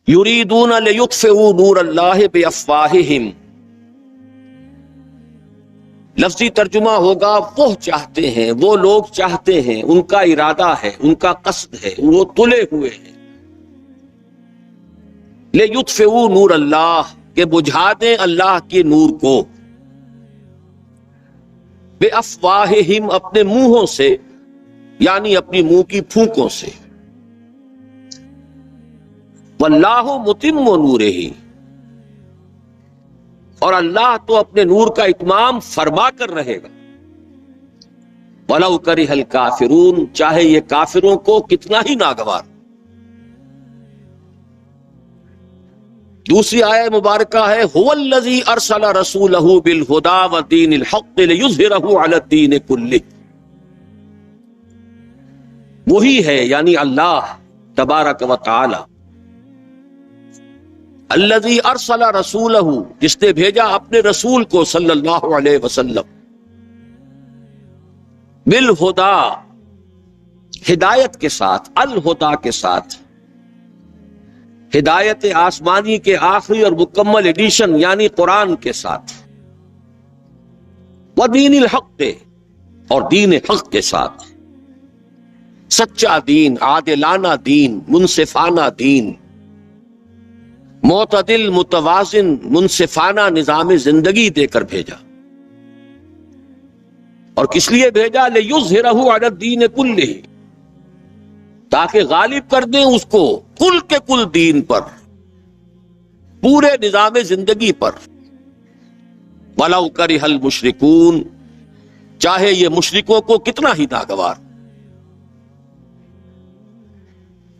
یریدون لیطفئوا نور اللہ بافواہہم، لفظی ترجمہ ہوگا وہ چاہتے ہیں، وہ لوگ چاہتے ہیں، ان کا ارادہ ہے، ان کا قصد ہے، وہ تلے ہوئے ہیں، لیطفئوا نور اللہ، کہ بجھا دیں اللہ کے نور کو، بافواہہم، اپنے منہوں سے، یعنی اپنی منہ کی پھونکوں سے، واللہ متم نورہ، اور اللہ تو اپنے نور کا اتمام فرما کر رہے گا، وَلَوْ كَرِهَ الْكَافِرُونَ، چاہے یہ کافروں کو کتنا ہی ناگوار۔ دوسری آیہ مبارکہ ہے هُوَ الَّذِي أَرْسَلَ رَسُولَهُ بِالْهُدَى وَدِينِ الْحَقِّ لِيُظْهِرَهُ عَلَى الدِّينِ كُلِّهِ، وہی ہے یعنی اللہ تبارک و تعالی، الذی ارسل رسولہ، جس نے بھیجا اپنے رسول کو صلی اللہ علیہ وسلم، بالہدی، ہدایت کے ساتھ، الہدی کے ساتھ، ہدایت آسمانی کے آخری اور مکمل ایڈیشن یعنی قرآن کے ساتھ، ودین الحق، اور دین حق کے ساتھ، سچا دین، عادلانہ دین، منصفانہ دین، معتدل، متوازن، منصفانہ نظام زندگی دے کر بھیجا۔ اور کس لیے بھیجا؟ لِیُظْہِرَهُ عَلَى الدِّينِ كُلِّهِ، تاکہ غالب کر دیں اس کو کل کے کل دین پر، پورے نظام زندگی پر۔ وَلَوْ كَرِهَ الْمُشْرِكُونَ، چاہے یہ مشرکوں کو کتنا ہی ناگوار۔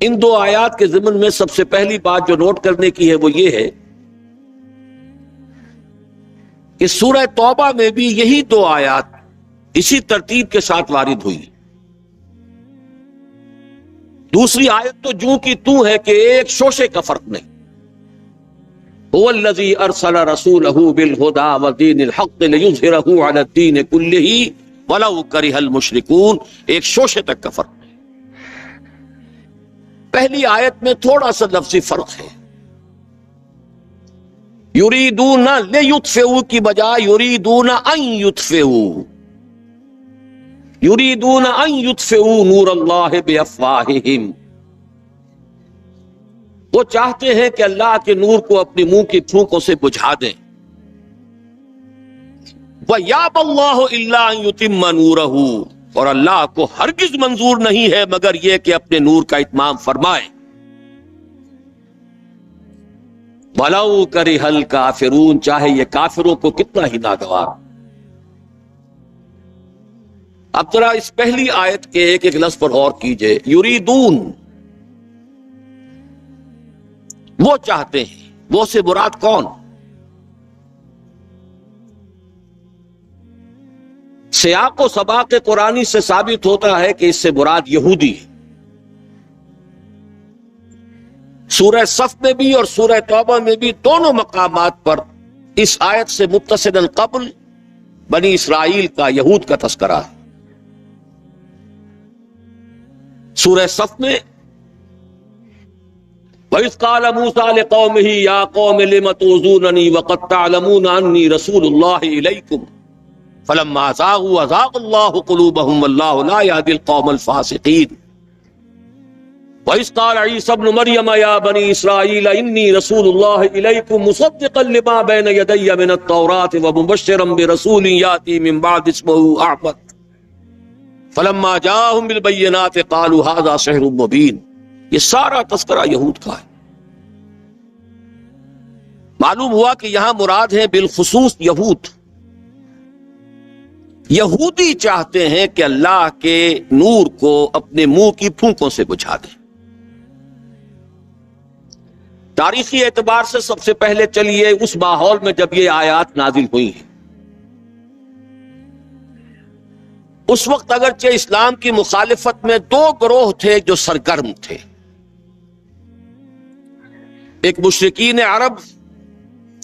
ان دو آیات کے ضمن میں سب سے پہلی بات جو نوٹ کرنے کی ہے وہ یہ ہے کہ سورہ توبہ میں بھی یہی دو آیات اسی ترتیب کے ساتھ وارد ہوئی۔ دوسری آیت تو جوں کی توں ہے کہ ایک شوشے کا فرق نہیں۔ هو الذی ارسل رسولہ بالہدی ودین الحق لیظہرہ علی الدین کلہ ولو کرہ المشرکون، ایک شوشے تک کا فرق۔ پہلی آیت میں تھوڑا سا لفظی فرق ہے، یریدون لیطفئوا کی بجائے یریدون ان یطفئوا، یریدون ان یطفئوا نور اللہ بافواہہم، وہ چاہتے ہیں کہ اللہ کے نور کو اپنی منہ کی پھونکوں سے بجھا دیں۔ وَيَأْبَى اللَّهُ إِلَّا أَن يُتِمَّ نُورَهُ، اور اللہ کو ہرگز منظور نہیں ہے مگر یہ کہ اپنے نور کا اتمام فرمائے۔ وَلَوْ كَرِهَ الْكَافِرُونَ، چاہے یہ کافروں کو کتنا ہی ناگوار۔ اب ذرا اس پہلی آیت کے ایک ایک لفظ پر غور کیجئے۔ یریدون، وہ چاہتے ہیں، وہ سے مراد کون؟ سیاق و سباق قرآنی سے ثابت ہوتا ہے کہ اس سے مراد یہودی ہے۔ سورہ صف میں بھی اور سورہ توبہ میں بھی دونوں مقامات پر اس آیت سے متصل قبل بنی اسرائیل کا، یہود کا تذکرہ ہے۔ سورہ صف میں وَإِذْ قَالَ مُوسَىٰ لِقَوْمِهِ يَا قَوْمِ لِمَ تُؤْذُونَنِي وَقَدْ تَعْلَمُونَ أَنِّي رَسُولُ اللَّهِ إِلَيْكُمْ فَلَمَّا زَاغُوا أَزَاغَ اللَّهُ قُلُوبَهُمْ وَاللَّهُ لَا يَهْدِي الْقَوْمَ الْفَاسِقِينَ وَإِذْ قَالَ عِيسَى ابْنُ مَرْيَمَ يَا بَنِي إِسْرَائِيلَ إِنِّي رَسُولُ اللَّهِ إِلَيْكُمْ مُصَدِّقًا لِمَا بَيْنَ يَدَيَّ مِنَ التَّوْرَاةِ وَمُبَشِّرًا بِرَسُولٍ يَأْتِي مِن بَعْدِي اسْمُهُ أَحْمَدُ فَلَمَّا جَاءَهُم بِالْبَيِّنَاتِ قَالُوا هَذَا سِحْرٌ مُبِينٌ۔ یہ سارا تذکرہ یہود کا ہے۔ معلوم ہوا کہ یہاں مراد ہیں بالخصوص یہود۔ یہودی چاہتے ہیں کہ اللہ کے نور کو اپنے منہ کی پھونکوں سے بجھا دیں۔ تاریخی اعتبار سے سب سے پہلے چلیے اس ماحول میں جب یہ آیات نازل ہوئی ہیں، اس وقت اگرچہ اسلام کی مخالفت میں دو گروہ تھے جو سرگرم تھے، ایک مشرکین عرب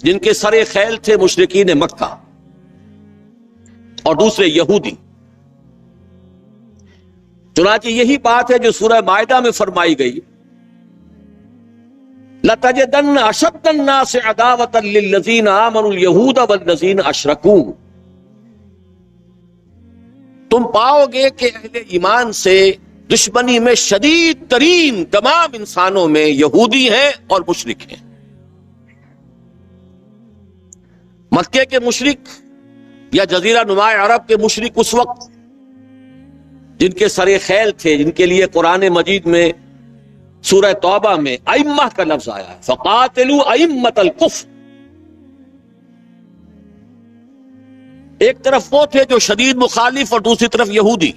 جن کے سر خیل تھے مشرکین مکہ، اور دوسرے یہودی۔ چنانچہ یہی بات ہے جو سورہ مائدہ میں فرمائی گئی، لَتَجِدَنَّ أَشَدَّ النَّاسِ عَدَاوَةً لِلَّذِينَ آمَنُوا الْيَهُودَ وَالَّذِينَ أَشْرَكُوا، تم پاؤ گے کہ اہل ایمان سے دشمنی میں شدید ترین تمام انسانوں میں یہودی ہیں اور مشرک ہیں۔ مکے کے مشرک یا جزیرہ نما عرب کے مشرک اس وقت جن کے سر خیل تھے، جن کے لیے قرآن مجید میں سورہ توبہ میں ائمہ کا لفظ آیا ہے، فقاتلوا ائمۃ الکفر، ایک طرف وہ تھے جو شدید مخالف اور دوسری طرف یہودی،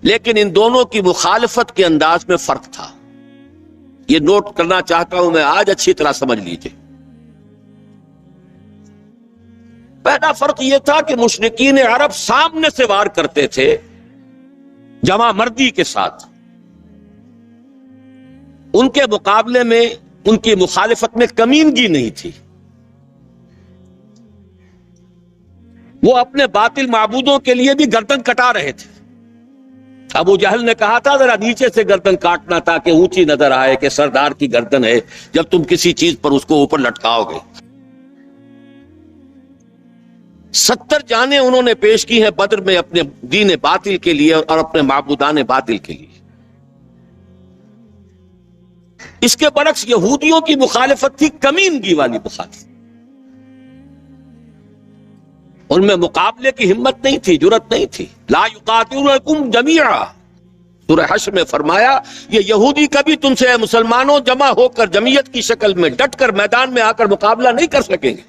لیکن ان دونوں کی مخالفت کے انداز میں فرق تھا۔ یہ نوٹ کرنا چاہتا ہوں میں آج، اچھی طرح سمجھ لیجئے۔ پہلا فرق یہ تھا کہ مشرکین عرب سامنے سے وار کرتے تھے جمع مردی کے ساتھ، ان کے مقابلے میں ان کی مخالفت میں کمینگی نہیں تھی۔ وہ اپنے باطل معبودوں کے لیے بھی گردن کٹا رہے تھے۔ ابو جہل نے کہا تھا ذرا نیچے سے گردن کاٹنا تاکہ اونچی نظر آئے کہ سردار کی گردن ہے، جب تم کسی چیز پر اس کو اوپر لٹکاؤ گے۔ 70 جانیں انہوں نے پیش کی ہیں بدر میں اپنے دین باطل کے لیے اور اپنے معبودان باطل کے لیے۔ اس کے برعکس یہودیوں کی مخالفت تھی کمینگی والی مخالفت، ان میں مقابلے کی ہمت نہیں تھی، جرأت نہیں تھی۔ لا یقاتلونکم جمیعا، سورہ حشر میں فرمایا یہ یہودی کبھی تم سے مسلمانوں جمع ہو کر جمعیت کی شکل میں ڈٹ کر میدان میں آ کر مقابلہ نہیں کر سکیں گے،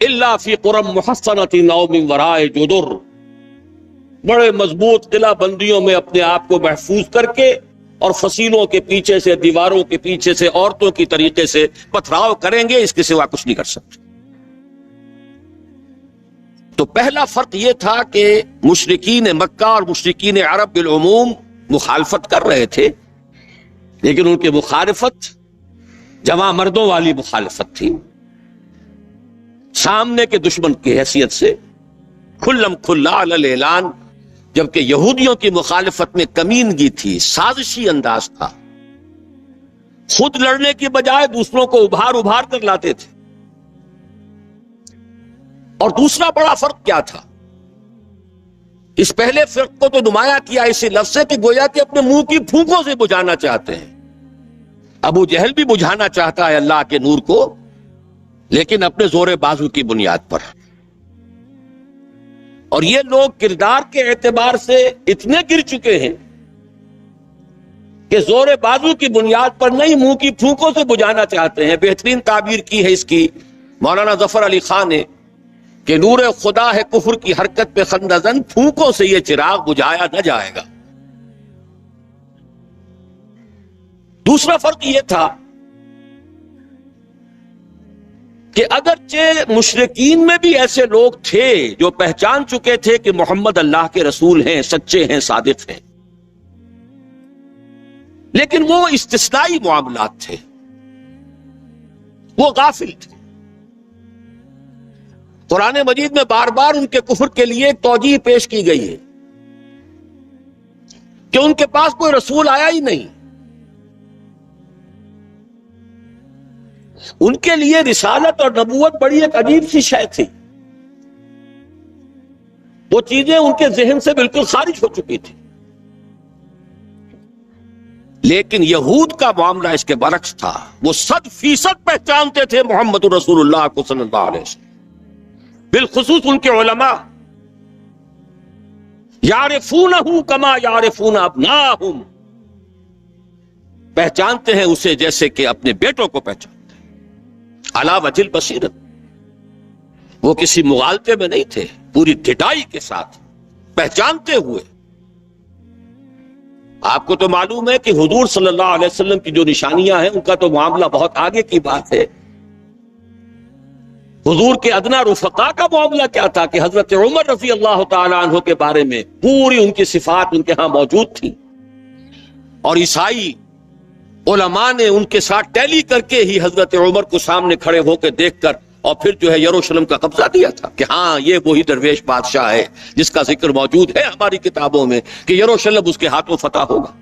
الا فی قرى محصنۃ او من وراء جدر، بڑے مضبوط قلعہ بندیوں میں اپنے آپ کو محفوظ کر کے اور فصیلوں کے پیچھے سے، دیواروں کے پیچھے سے، عورتوں کی طریقے سے پتھراؤ کریں گے، اس کے سوا کچھ نہیں کر سکتے۔ تو پہلا فرق یہ تھا کہ مشرکین مکہ اور مشرکین عرب بالعموم مخالفت کر رہے تھے، لیکن ان کی مخالفت جمع مردوں والی مخالفت تھی، سامنے کے دشمن کی حیثیت سے کھلم کھلا علی الاعلان، جبکہ یہودیوں کی مخالفت میں کمینگی تھی، سازشی انداز تھا، خود لڑنے کی بجائے دوسروں کو ابھار ابھار کر لاتے تھے۔ اور دوسرا بڑا فرق کیا تھا؟ اس پہلے فرق کو تو نمایاں کیا اسی لفظ سے کہ گویا کہ اپنے منہ کی پھونکوں سے بجھانا چاہتے ہیں۔ ابو جہل بھی بجھانا چاہتا ہے اللہ کے نور کو، لیکن اپنے زور بازو کی بنیاد پر، اور یہ لوگ کردار کے اعتبار سے اتنے گر چکے ہیں کہ زور بازو کی بنیاد پر نہیں، منہ کی پھونکوں سے بجھانا چاہتے ہیں۔ بہترین تعبیر کی ہے اس کی مولانا ظفر علی خان نے کہ نور خدا ہے کفر کی حرکت پہ خندہ زن، پھونکوں سے یہ چراغ بجھایا نہ جائے گا۔ دوسرا فرق یہ تھا کہ اگرچہ مشرکین میں بھی ایسے لوگ تھے جو پہچان چکے تھے کہ محمد اللہ کے رسول ہیں، سچے ہیں، صادق ہیں، لیکن وہ استثنائی معاملات تھے، وہ غافل تھے۔ قرآن مجید میں بار بار ان کے کفر کے لیے ایک توجیہ پیش کی گئی ہے کہ ان کے پاس کوئی رسول آیا ہی نہیں، ان کے لیے رسالت اور نبوت بڑی ایک عجیب سی شے تھی، وہ چیزیں ان کے ذہن سے بالکل خارج ہو چکی تھی۔ لیکن یہود کا معاملہ اس کے برعکس تھا، وہ 100% پہچانتے تھے محمد رسول اللہ کو صلی اللہ علیہ وسلم، بالخصوص ان کے علماء، یعرفونہ کما یعرفون ابناءہم، پہچانتے ہیں اسے جیسے کہ اپنے بیٹوں کو پہچانتے ہیں، علی وجہ البصیرت، وہ کسی مغالطے میں نہیں تھے، پوری ڈٹائی کے ساتھ پہچانتے ہوئے۔ آپ کو تو معلوم ہے کہ حضور صلی اللہ علیہ وسلم کی جو نشانیاں ہیں ان کا تو معاملہ بہت آگے کی بات ہے۔ حضور کے ادنا رفقا کا معاملہ کیا تھا کہ حضرت عمر رضی اللہ تعالی عنہ کے بارے میں پوری ان کی صفات ان کے ہاں موجود تھی، اور عیسائی علماء نے ان کے ساتھ ٹیلی کر کے ہی حضرت عمر کو سامنے کھڑے ہو کے دیکھ کر اور پھر جو ہے یروشلم کا قبضہ دیا تھا کہ ہاں یہ وہی درویش بادشاہ ہے جس کا ذکر موجود ہے ہماری کتابوں میں کہ یروشلم اس کے ہاتھوں فتح ہوگا۔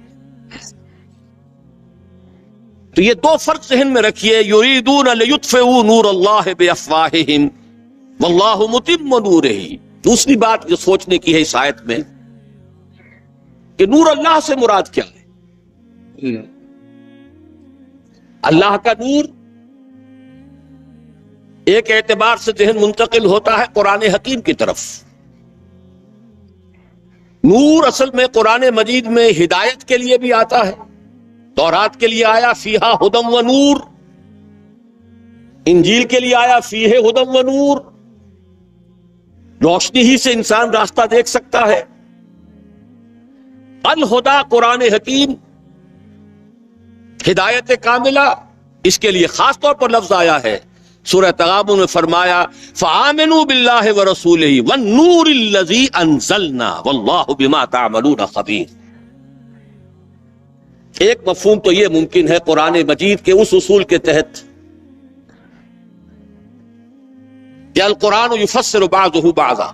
تو یہ دو فرق ذہن میں رکھیے، یریدون لیطفئوا نور اللہ بافواہہم واللہ متم نورہ۔ دوسری بات جو سوچنے کی ہے اس آیت میں کہ نور اللہ سے مراد کیا ہے؟ اللہ کا نور ایک اعتبار سے ذہن منتقل ہوتا ہے قرآن حکیم کی طرف۔ نور اصل میں قرآن مجید میں ہدایت کے لیے بھی آتا ہے، تورات کے لیے آیا فیہا ہدی و نور، انجیل کے لیے آیا فیہ ہدی و نور، روشنی ہی سے انسان راستہ دیکھ سکتا ہے۔ الہدا قرآن حکیم، ہدایت کاملہ، اس کے لیے خاص طور پر لفظ آیا ہے۔ سورہ تغابن میں فرمایا فآمنوا باللہ ورسولہ والنور الذی انزلنا واللہ بما تعملون خبیر۔ ایک مفہوم تو یہ ممکن ہے قرآن مجید کے اس اصول کے تحت کہ القرآن یفسر بعضہ بعضا،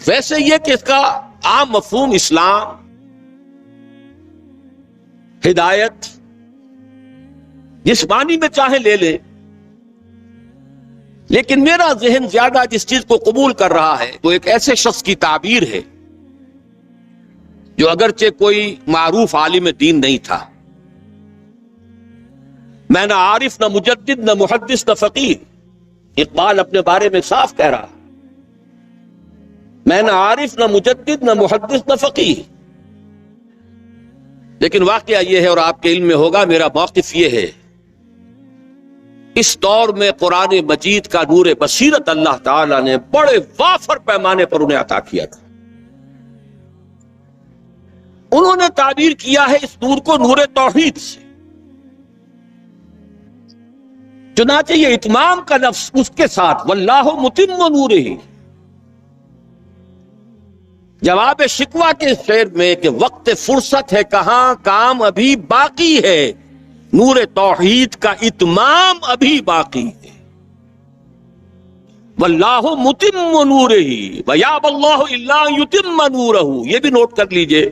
ویسے یہ کہ اس کا عام مفہوم اسلام، ہدایت، جس معنی میں چاہے لے لیں، لیکن میرا ذہن زیادہ جس چیز کو قبول کر رہا ہے وہ ایک ایسے شخص کی تعبیر ہے جو اگرچہ کوئی معروف عالم دین نہیں تھا، میں نہ عارف نہ مجدد نہ محدث نہ فقیہ، اقبال اپنے بارے میں صاف کہہ رہا، میں نہ عارف نہ مجدد نہ محدث نہ فقیہ، لیکن واقعہ یہ ہے اور آپ کے علم میں ہوگا، میرا موقف یہ ہے، اس دور میں قرآن مجید کا نور بصیرت اللہ تعالیٰ نے بڑے وافر پیمانے پر انہیں عطا کیا تھا۔ انہوں نے تعبیر کیا ہے اس نور کو نور توحید سے، چنانچہ یہ اتمام کا لفظ اس کے ساتھ واللہ متم نورہ، جواب شکوہ کے شعر میں کہ وقت فرصت ہے کہاں، کام ابھی باقی ہے، نور توحید کا اتمام ابھی باقی ہے۔ واللہ متم نورہ ویابی اللہ الا ان یتم نورہ، یہ بھی نوٹ کر لیجئے،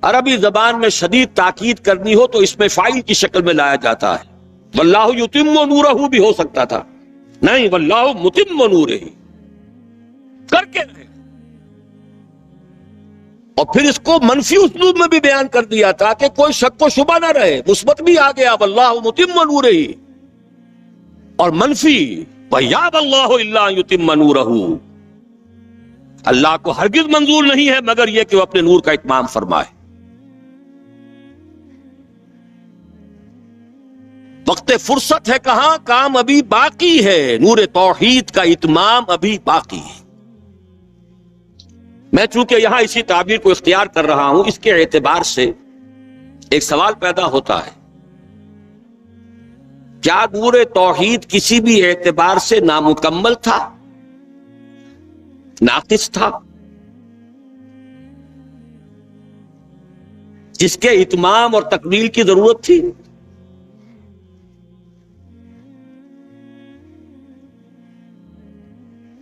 عربی زبان میں شدید تاکید کرنی ہو تو اس میں فاعل کی شکل میں لایا جاتا ہے، واللہ یتم نورہ بھی ہو سکتا تھا، نہیں واللہ متم نورہ کر کے رہے، اور پھر اس کو منفی اسلوب میں بھی بیان کر دیا تھا کہ کوئی شک و شبہ نہ رہے، مثبت بھی آ گیا واللہ متم نورہ، اور منفی وَيَأْبَى اللَّهُ إِلَّا أَن يُتِمَّ نُورَهُ، اللہ کو ہرگز منظور نہیں ہے مگر یہ کہ وہ اپنے نور کا اتمام فرمائے۔ وقت فرصت ہے کہاں، کام ابھی باقی ہے، نور توحید کا اتمام ابھی باقی ہے۔ میں چونکہ یہاں اسی تعبیر کو اختیار کر رہا ہوں، اس کے اعتبار سے ایک سوال پیدا ہوتا ہے، کیا نور توحید کسی بھی اعتبار سے نامکمل تھا، ناقص تھا، جس کے اتمام اور تکمیل کی ضرورت تھی؟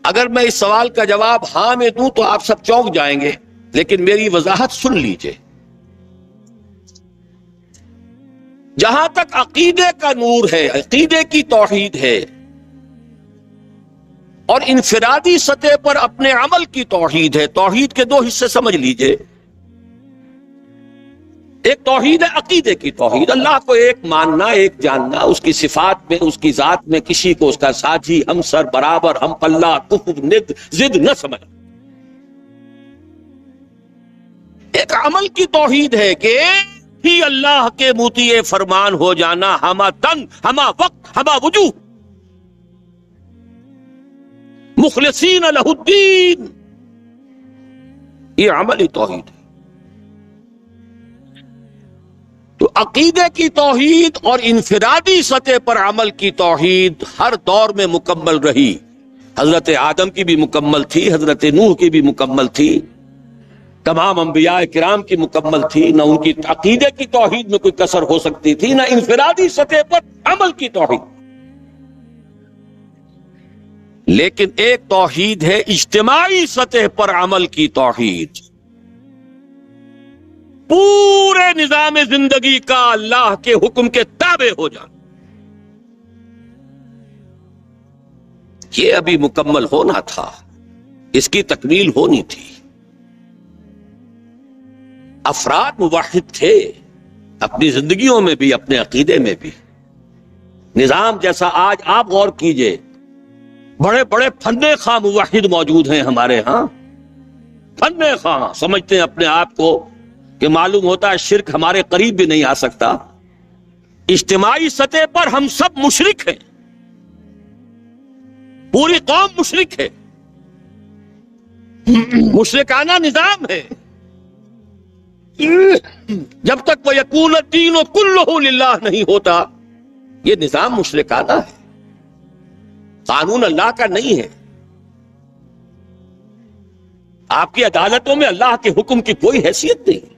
اگر میں اس سوال کا جواب ہاں میں دوں تو آپ سب چونک جائیں گے، لیکن میری وضاحت سن لیجئے۔ جہاں تک عقیدے کا نور ہے، عقیدے کی توحید ہے، اور انفرادی سطح پر اپنے عمل کی توحید ہے، توحید کے دو حصے سمجھ لیجئے، ایک توحید ہے عقیدے کی توحید، اللہ کو ایک ماننا، ایک جاننا، اس کی صفات میں، اس کی ذات میں کسی کو اس کا ساتھی، ہمسر، برابر، ہم پلہ، کفر، ند، ضد نہ سمجھ۔ ایک عمل کی توحید ہے کہ ہی اللہ کے مطیع فرمان ہو جانا، ہما دن، ہما وقت، ہما وجوہ، مخلصین لہ الدین، یہ عملی توحید ہے۔ تو عقیدے کی توحید اور انفرادی سطح پر عمل کی توحید ہر دور میں مکمل رہی، حضرت آدم کی بھی مکمل تھی، حضرت نوح کی بھی مکمل تھی، تمام انبیاء کرام کی مکمل تھی، نہ ان کی عقیدے کی توحید میں کوئی کسر ہو سکتی تھی، نہ انفرادی سطح پر عمل کی توحید۔ لیکن ایک توحید ہے اجتماعی سطح پر عمل کی توحید، پورے نظام زندگی کا اللہ کے حکم کے تابع ہو جانا، یہ ابھی مکمل ہونا تھا، اس کی تکمیل ہونی تھی۔ افراد موحد تھے اپنی زندگیوں میں بھی، اپنے عقیدے میں بھی۔ نظام جیسا آج آپ غور کیجئے، بڑے بڑے فن خواہ موحد موجود ہیں ہمارے ہاں، فن خواہ سمجھتے ہیں اپنے آپ کو کہ معلوم ہوتا ہے شرک ہمارے قریب بھی نہیں آ سکتا۔ اجتماعی سطح پر ہم سب مشرک ہیں، پوری قوم مشرک ہے، مشرکانہ نظام ہے۔ جب تک وہ یکون الدین کلہ للہ نہیں ہوتا، یہ نظام مشرکانہ ہے، قانون اللہ کا نہیں ہے۔ آپ کی عدالتوں میں اللہ کے حکم کی کوئی حیثیت نہیں،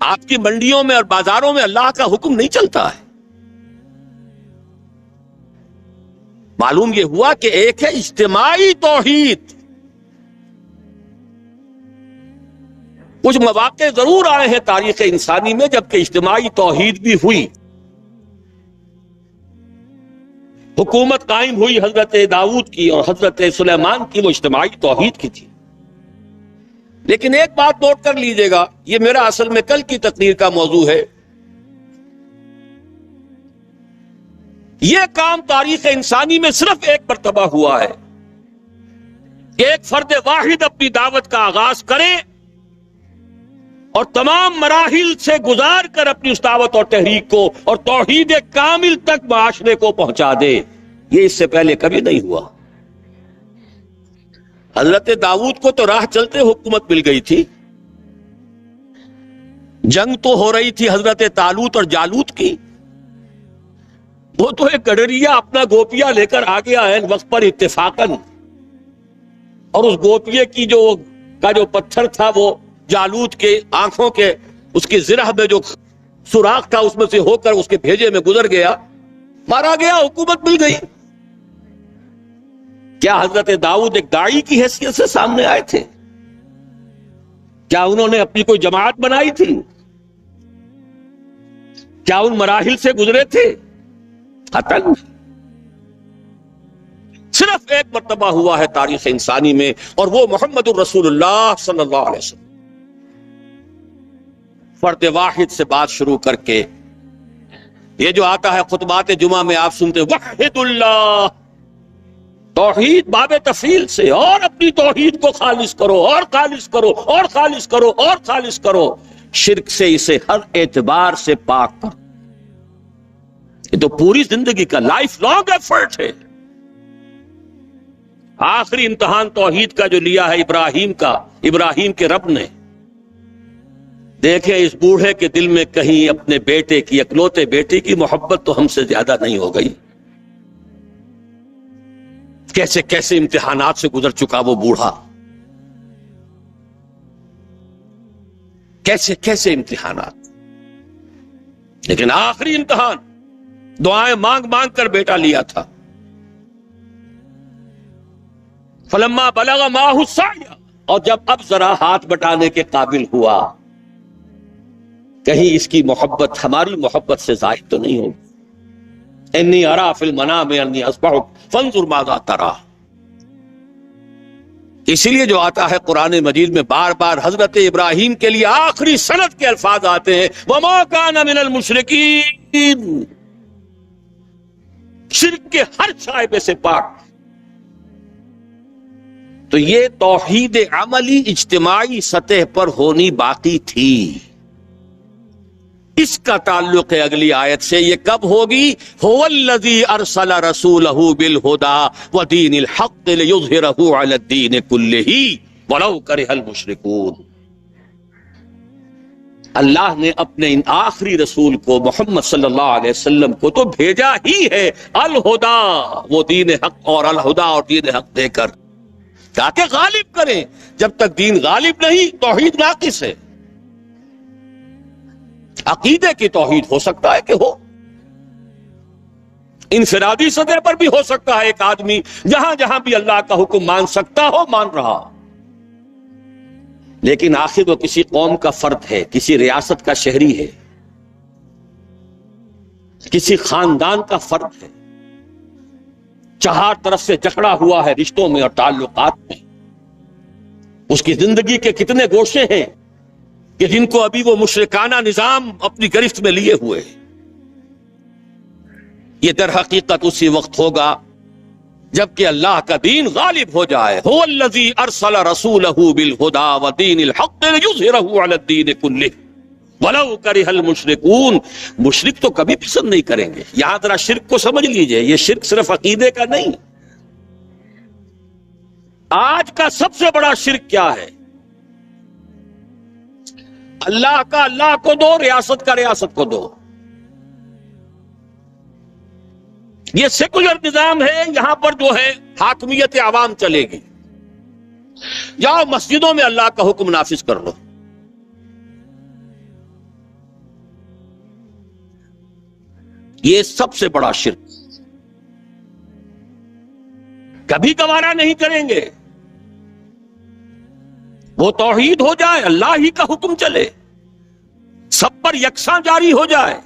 آپ کی منڈیوں میں اور بازاروں میں اللہ کا حکم نہیں چلتا ہے۔ معلوم یہ ہوا کہ ایک ہے اجتماعی توحید، کچھ مواقع ضرور آئے ہیں تاریخ انسانی میں جبکہ اجتماعی توحید بھی ہوئی، حکومت قائم ہوئی حضرت داؤد کی اور حضرت سلیمان کی، وہ اجتماعی توحید کی تھی۔ لیکن ایک بات نوٹ کر لیجئے گا، یہ میرا اصل میں کل کی تقریر کا موضوع ہے، یہ کام تاریخ انسانی میں صرف ایک مرتبہ ہوا ہے کہ ایک فرد واحد اپنی دعوت کا آغاز کرے اور تمام مراحل سے گزار کر اپنی اس دعوت اور تحریک کو اور توحید کامل تک معاشرے کو پہنچا دے۔ یہ اس سے پہلے کبھی نہیں ہوا۔ حضرت داؤد کو تو راہ چلتے حکومت مل گئی تھی، جنگ تو ہو رہی تھی حضرت طالوت اور جالوت کی، وہ تو ایک گڈریا اپنا گوپیا لے کر آ گیا ہے وقت پر اتفاقاً، اور اس گوپیے کی جو پتھر تھا وہ جالوت کے آنکھوں کے اس کی زرہ میں جو سوراخ تھا اس میں سے ہو کر اس کے بھیجے میں گزر گیا، مارا گیا، حکومت مل گئی۔ کیا حضرت داؤد ایک داعی کی حیثیت سے سامنے آئے تھے؟ کیا انہوں نے اپنی کوئی جماعت بنائی تھی؟ کیا ان مراحل سے گزرے تھے؟ قطعاً صرف ایک مرتبہ ہوا ہے تاریخ انسانی میں، اور وہ محمد الرسول اللہ صلی اللہ علیہ وسلم۔ فرد واحد سے بات شروع کر کے یہ جو آتا ہے خطبات جمعہ میں آپ سنتے وحد اللہ، توحید باب تفصیل سے، اور اپنی توحید کو خالص کرو اور خالص کرو اور خالص کرو اور خالص کرو، شرک سے اسے ہر اعتبار سے پاک کرو۔ یہ تو پوری زندگی کا لائف لانگ ایفرٹ ہے۔ آخری امتحان توحید کا جو لیا ہے ابراہیم کے رب نے، دیکھیں اس بوڑھے کے دل میں کہیں اپنے بیٹے کی، اکلوتے بیٹے کی محبت تو ہم سے زیادہ نہیں ہو گئی؟ کیسے کیسے امتحانات سے گزر چکا وہ بوڑھا، کیسے کیسے امتحانات، لیکن آخری امتحان دعائیں مانگ مانگ کر بیٹا لیا تھا۔ فلما بلغ معہ السعی، اور جب اب ذرا ہاتھ بٹانے کے قابل ہوا، کہیں اس کی محبت ہماری محبت سے زائد تو نہیں ہوگی۔ انی ارا فی المنام انی اذبحک فانظر ماذا تری، اسی لیے جو آتا ہے قرآن مجید میں بار بار حضرت ابراہیم کے لیے آخری سند کے الفاظ آتے ہیں وما کان من المشرکین، شرک کے ہر شائبے سے پاک۔ تو یہ توحید عملی اجتماعی سطح پر ہونی باقی تھی۔ اس کا تعلق ہے اگلی آیت سے، یہ کب ہوگی؟ هو الذی ارسل رسولہ بالہدی ودین الحق لیظہرہ علی الدین کلہ ولو کرہ المشرکون۔ اللہ نے اپنے ان آخری رسول کو محمد صلی اللہ علیہ وسلم کو تو بھیجا ہی ہے الہدا، وہ دین حق اور الہدا اور دین حق دے کر، تاکہ غالب کریں۔ جب تک دین غالب نہیں توحید ناقص ہے۔ عقیدے کی توحید ہو سکتا ہے کہ ہو، انفرادی سطح پر بھی ہو سکتا ہے، ایک آدمی جہاں جہاں بھی اللہ کا حکم مان سکتا ہو مان رہا، لیکن آخر وہ کسی قوم کا فرد ہے، کسی ریاست کا شہری ہے، کسی خاندان کا فرد ہے، چہار طرف سے جکڑا ہوا ہے رشتوں میں اور تعلقات میں. اس کی زندگی کے کتنے گوشے ہیں کہ جن کو ابھی وہ مشرکانہ نظام اپنی گرفت میں لیے ہوئے ہیں. یہ در حقیقت اسی وقت ہوگا جبکہ اللہ کا دین غالب ہو جائے. هو الذی ارسل رسولہ بالہدی ودین الحق لیظہرہ علی الدین کلہ ولو کرہ المشرکون. مشرک تو کبھی پسند نہیں کریں گے. یہاں ذرا شرک کو سمجھ لیجئے، یہ شرک صرف عقیدے کا نہیں. آج کا سب سے بڑا شرک کیا ہے؟ اللہ کا اللہ کو دو، ریاست کا ریاست کو دو. یہ سیکولر نظام ہے، یہاں پر جو ہے حاکمیت عوام چلے گی. جاؤ مسجدوں میں اللہ کا حکم نافذ کر لو. یہ سب سے بڑا شرک. کبھی گوارا نہیں کریں گے. وہ توحید ہو جائے، اللہ ہی کا حکم چلے، سب پر یکساں جاری ہو جائے،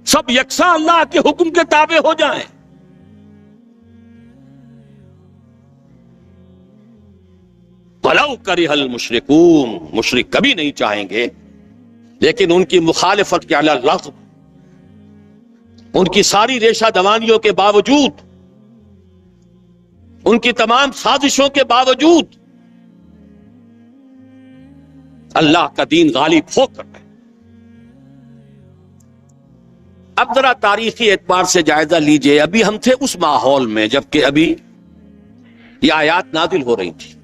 سب یکساں اللہ کے حکم کے تابع ہو جائیں. وَلَوْ كَرِهَ الْمُشْرِكُونَ. مشرک کبھی نہیں چاہیں گے، لیکن ان کی مخالفت کے علی الرغم، ان کی ساری ریشہ دوانیوں کے باوجود، ان کی تمام سازشوں کے باوجود اللہ کا دین غالب ہو کر ہے. اب ذرا تاریخی اعتبار سے جائزہ لیجئے. ابھی ہم تھے اس ماحول میں جبکہ ابھی یہ آیات نازل ہو رہی تھی.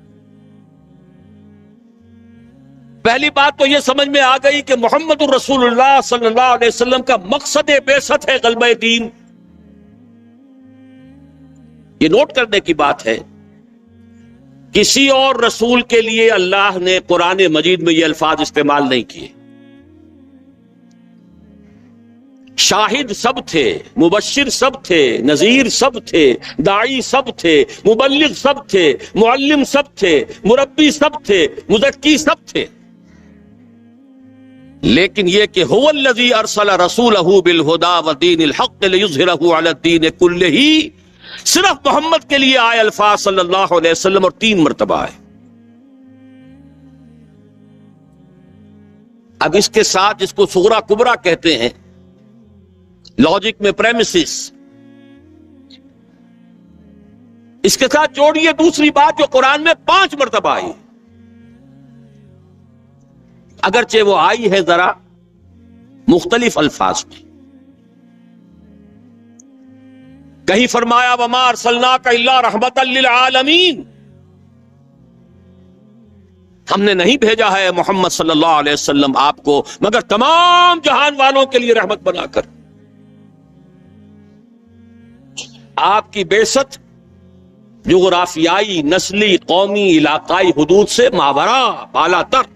پہلی بات تو یہ سمجھ میں آ گئی کہ محمد الرسول اللہ صلی اللہ علیہ وسلم کا مقصد بعثت ہے غلبہ دین. یہ نوٹ کرنے کی بات ہے، کسی اور رسول کے لیے اللہ نے قرآن مجید میں یہ الفاظ استعمال نہیں کیے. شاہد سب تھے، مبشر سب تھے، نذیر سب تھے، داعی سب تھے، مبلغ سب تھے، معلم سب تھے، مربی سب تھے، مزکی سب تھے. لیکن یہ کہ هو الذی ارسل رسولہ بالہدی ودین الحق لیظہرہ علی الدین کلہ، صرف محمد کے لیے آئے الفاظ صلی اللہ علیہ وسلم، اور 3 مرتبہ آئے. اب اس کے ساتھ جس کو صغرا کبرا کہتے ہیں لاجک میں پریمیسز، اس کے ساتھ جوڑیے دوسری بات جو قرآن میں 5 مرتبہ آئی، اگرچہ وہ آئی ہے ذرا مختلف الفاظ میں. کہیں فرمایا وما ارسلناک الا رحمتا للعالمین، ہم نے نہیں بھیجا ہے محمد صلی اللہ علیہ وسلم آپ کو مگر تمام جہان والوں کے لیے رحمت بنا کر. آپ کی بعثت جغرافیائی، نسلی، قومی، علاقائی حدود سے ماورا، بالا تر.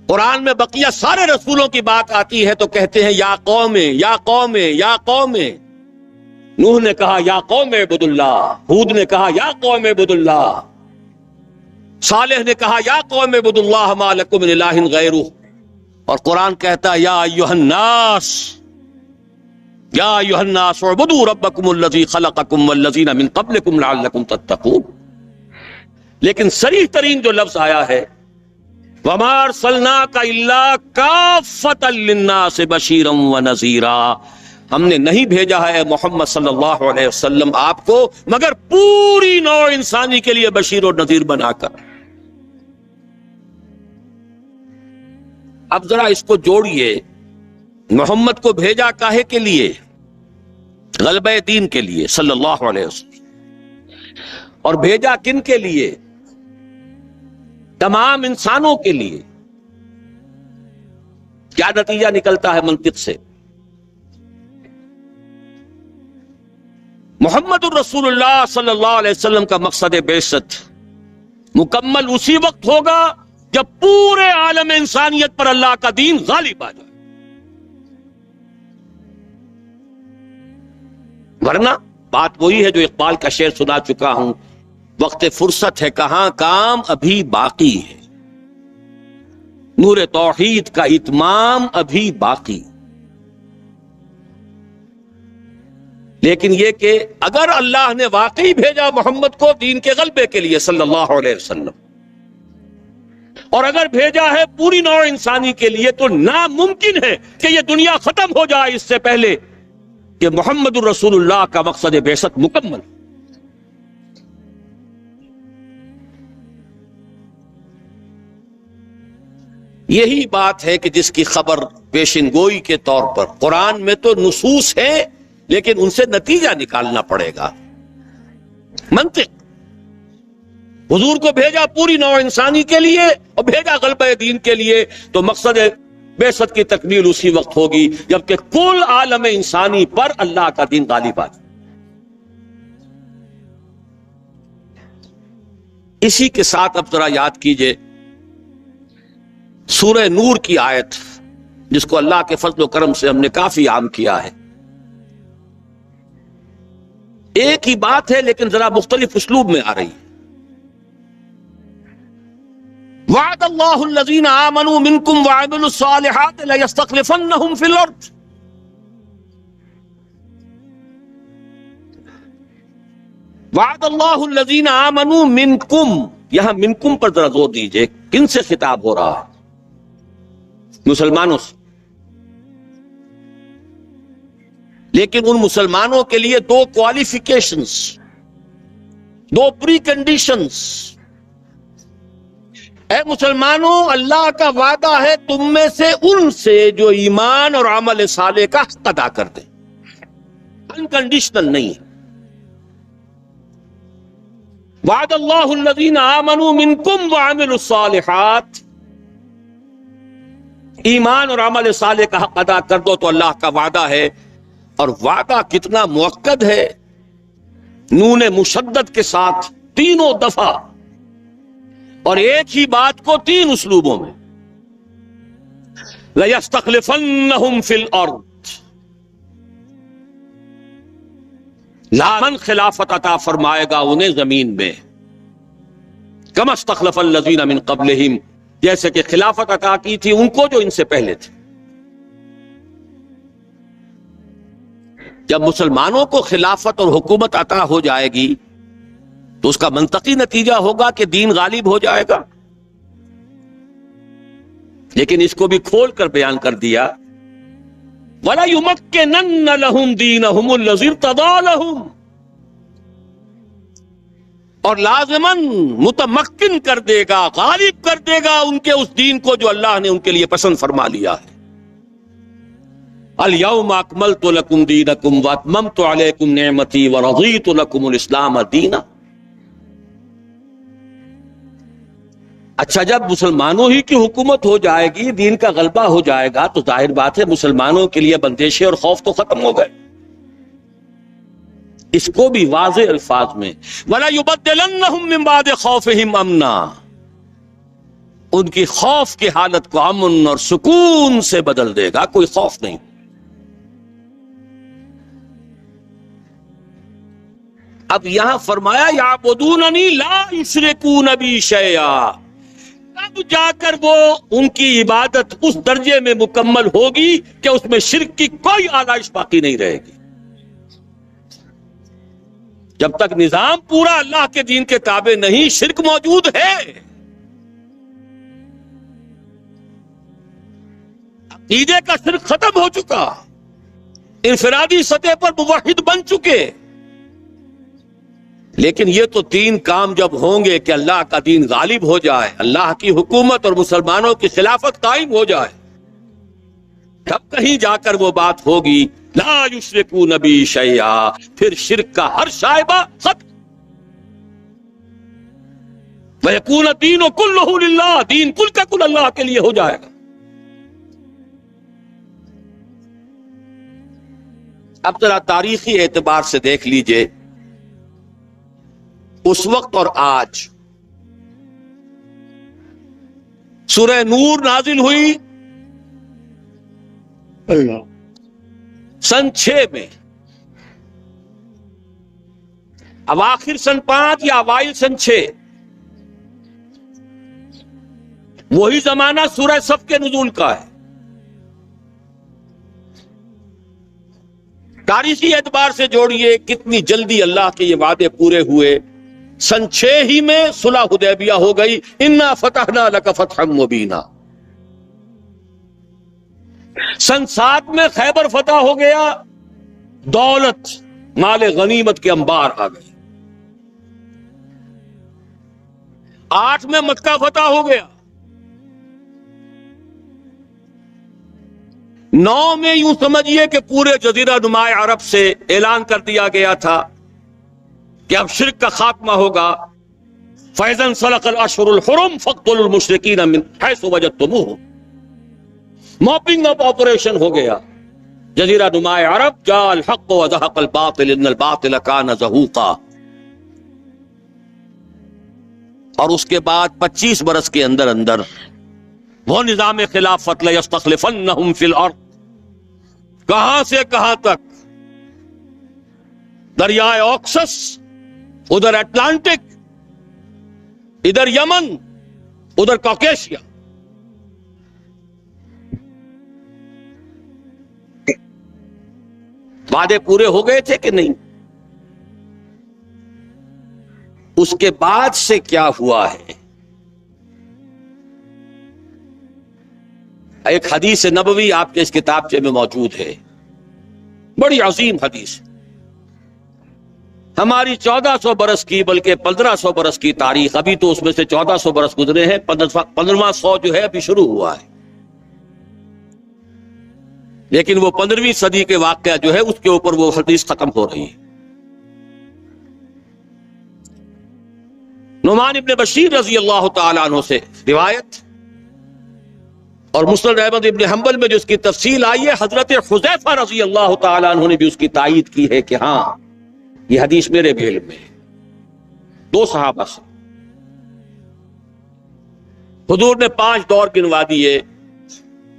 قرآن میں بقیہ سارے رسولوں کی بات آتی ہے تو کہتے ہیں یا قوم یا قوم یا قوم. نوح نے کہا یا قوم اعبد اللہ، ہود نے کہا یا قوم اعبد اللہ، صالح نے کہا یا قوم اعبد اللہ ما لکم من الہ غیرہ. اور قرآن کہتا ہے یا ایھا الناس، یا ایھا الناس اعبدوا ربکم الذی خلقکم والذین من قبلکم لعلکم تتقون. لیکن صریح ترین جو لفظ آیا ہے وَمَا أَرْسَلْنَاكَ إِلَّا كَافَّةً لِلنَّاسِ بَشِيرًا وَنَذِيرًا، ہم نے نہیں بھیجا ہے محمد صلی اللہ علیہ وسلم آپ کو مگر پوری نوع انسانی کے لیے بشیر اور نذیر بنا کر. اب ذرا اس کو جوڑیے، محمد کو بھیجا کاہے کے لیے؟ غلبہ دین کے لیے صلی اللہ علیہ وسلم. اور بھیجا کن کے لیے؟ تمام انسانوں کے لیے. کیا نتیجہ نکلتا ہے منطق سے؟ محمد الرسول اللہ صلی اللہ علیہ وسلم کا مقصد بعثت مکمل اسی وقت ہوگا جب پورے عالم انسانیت پر اللہ کا دین غالب آ جائے. ورنہ بات وہی ہے جو اقبال کا شعر سنا چکا ہوں وقت فرصت ہے کہاں، کام ابھی باقی ہے، نور توحید کا اتمام ابھی باقی۔ لیکن یہ کہ اگر اللہ نے واقعی بھیجا محمد کو دین کے غلبے کے لیے صلی اللہ علیہ وسلم، اور اگر بھیجا ہے پوری نوع انسانی کے لیے، تو ناممکن ہے کہ یہ دنیا ختم ہو جائے اس سے پہلے کہ محمد الرسول اللہ کا مقصد بعثت مکمل۔ یہی بات ہے کہ جس کی خبر پیشن گوئی کے طور پر قرآن میں تو نصوص ہے، لیکن ان سے نتیجہ نکالنا پڑے گا، منطق۔ حضور کو بھیجا پوری نوع انسانی کے لیے اور بھیجا غلبہ دین کے لیے، تو مقصد بعثت کی تکمیل اسی وقت ہوگی جبکہ کل عالم انسانی پر اللہ کا دین غالب آ جائے۔ اسی کے ساتھ اب ذرا یاد کیجئے سورہ نور کی آیت، جس کو اللہ کے فضل و کرم سے ہم نے کافی عام کیا ہے۔ ایک ہی بات ہے لیکن ذرا مختلف اسلوب میں آ رہی ہے۔ وعد اللہ الذین آمنوا منکم وعملوا الصالحات لیستخلفنہم فی الارض۔ وعد اللہ الذین آمنوا منکم، یہاں منکم پر ذرا زور دیجئے، کن سے خطاب ہو رہا ہے؟ مسلمانوں سے۔ لیکن ان مسلمانوں کے لیے دو کوالیفیکیشنز، دو پری کنڈیشنز۔ اے مسلمانوں، اللہ کا وعدہ ہے تم میں سے ان سے جو ایمان اور عمل صالح کا حق ادا کر دیں، انکنڈیشنل نہیں ہے۔ وعد اللہ الذین آمنوا منکم وعملوا الصالحات، ایمان اور عمل صالح کا حق ادا کر دو تو اللہ کا وعدہ ہے، اور وعدہ کتنا مؤکد ہے، نون مشدد کے ساتھ تینوں دفعہ، اور ایک ہی بات کو تین اسلوبوں میں۔ لَيَسْتَخْلِفَنَّهُمْ فِي الْأَرْضِ، لامن خلافت عطا فرمائے گا انہیں زمین میں، كَمَا اسْتَخْلَفَ الَّذِينَ مِن قَبْلِهِمْ، جیسے کہ خلافت عطا کی تھی ان کو جو ان سے پہلے تھے۔ جب مسلمانوں کو خلافت اور حکومت عطا ہو جائے گی تو اس کا منطقی نتیجہ ہوگا کہ دین غالب ہو جائے گا، لیکن اس کو بھی کھول کر بیان کر دیا، وَلَا يُمَكِّنَنَّ لَهُمْ دِينَهُمُ الَّذِي ارْتَضَىٰ لَهُمْ، اور لازماً متمکن کر دے گا، غالب کر دے گا ان کے اس دین کو جو اللہ نے ان کے لیے پسند فرما لیا ہے۔ اليوم اکملت لکم دینکم واتممت علیکم نعمتی ورضیت لکم الاسلام دینا۔ اچھا، جب مسلمانوں ہی کی حکومت ہو جائے گی، دین کا غلبہ ہو جائے گا، تو ظاہر بات ہے مسلمانوں کے لیے بندشیں اور خوف تو ختم ہو گئے۔ اس کو بھی واضح الفاظ میں وَلَا يُبَدِّلَنَّهُم مِّن بَعْدِ خَوْفِهِمْ أَمْنًا، ان کی خوف کی حالت کو امن اور سکون سے بدل دے گا، کوئی خوف نہیں۔ اب یہاں فرمایا یعبدوننی لا یشرکون بی شیئا، اب جا کر وہ ان کی عبادت اس درجے میں مکمل ہوگی کہ اس میں شرک کی کوئی آلائش باقی نہیں رہے گی۔ جب تک نظام پورا اللہ کے دین کے تابع نہیں، شرک موجود ہے۔ عقیدے کا شرک ختم ہو چکا، انفرادی سطح پر موحد بن چکے، لیکن یہ تو تین کام جب ہوں گے کہ اللہ کا دین غالب ہو جائے، اللہ کی حکومت اور مسلمانوں کی خلافت قائم ہو جائے، تب کہیں جا کر وہ بات ہوگی لا یشرکون بی شیئا، پھر شرک کا ہر شائبہ ختم، ویکون الدین کلہ للہ، دین کل کا کل اللہ کے لیے ہو جائے گا۔ اب ذرا تاریخی اعتبار سے دیکھ لیجئے، اس وقت اور آج سورہ نور نازل ہوئی سن 6 میں، اواخر سن 5 یا اوائل سن 6، وہی زمانہ سورہ صف کے نزول کا ہے۔ تاریخی اعتبار سے جوڑیے کتنی جلدی اللہ کے یہ وعدے پورے ہوئے۔ سن 6 ہی میں صلح حدیبیہ ہو گئی، انا فتحنا لک فتحا مبینا۔ سن 7 میں خیبر فتح ہو گیا، دولت مال غنیمت کے انبار آ گئے۔ 8 میں مکہ فتح ہو گیا۔ 9 میں یوں سمجھیے کہ پورے جزیرہ نما عرب سے اعلان کر دیا گیا تھا کہ اب شرک کا خاتمہ ہوگا۔ فَإِذَا انسَلَخَ الْأَشْهُرُ الْحُرُمُ فَاقْتُلُوا الْمُشْرِكِينَ مِنْ حَيْثُ وَجَدتُّمُوهُمْ۔ موپنگ اپ آپریشن ہو گیا۔ جزیرہ نما عرب جاء الحق وزهق الباطل ان الباطل كان زهوقا۔ اور اس کے بعد 25 برس کے اندر اندر وہ نظام خلافت لَيَسْتَخْلِفَنَّهُمْ فِي الْأَرْضِ، کہاں سے کہاں تک؟ دریائے اوکسس، ادھر اٹلانٹک، ادھر یمن، ادھر کوکیشیا۔ وعدے پورے ہو گئے تھے کہ نہیں؟ اس کے بعد سے کیا ہوا ہے؟ ایک حدیث نبوی آپ کے اس کتابچے میں موجود ہے، بڑی عظیم حدیث۔ ہماری 1400 برس کی بلکہ 1500 برس کی تاریخ، ابھی تو اس میں سے 1400 برس گزرے ہیں، 15واں 100 جو ہے ابھی شروع ہوا ہے، لیکن وہ 15ویں صدی کے واقعہ جو ہے اس کے اوپر وہ حدیث ختم ہو رہی ہے۔ نعمان ابن بشیر رضی اللہ تعالی عنہ سے روایت، اور مسند احمد ابن حنبل میں جو اس کی تفصیل آئی ہے، حضرت حذیفہ رضی اللہ تعالی عنہ نے بھی اس کی تائید کی ہے کہ ہاں یہ حدیث میرے بھی علم میں ہے۔ 2 صحابہ سے حضور نے 5 دور گنوا دیے،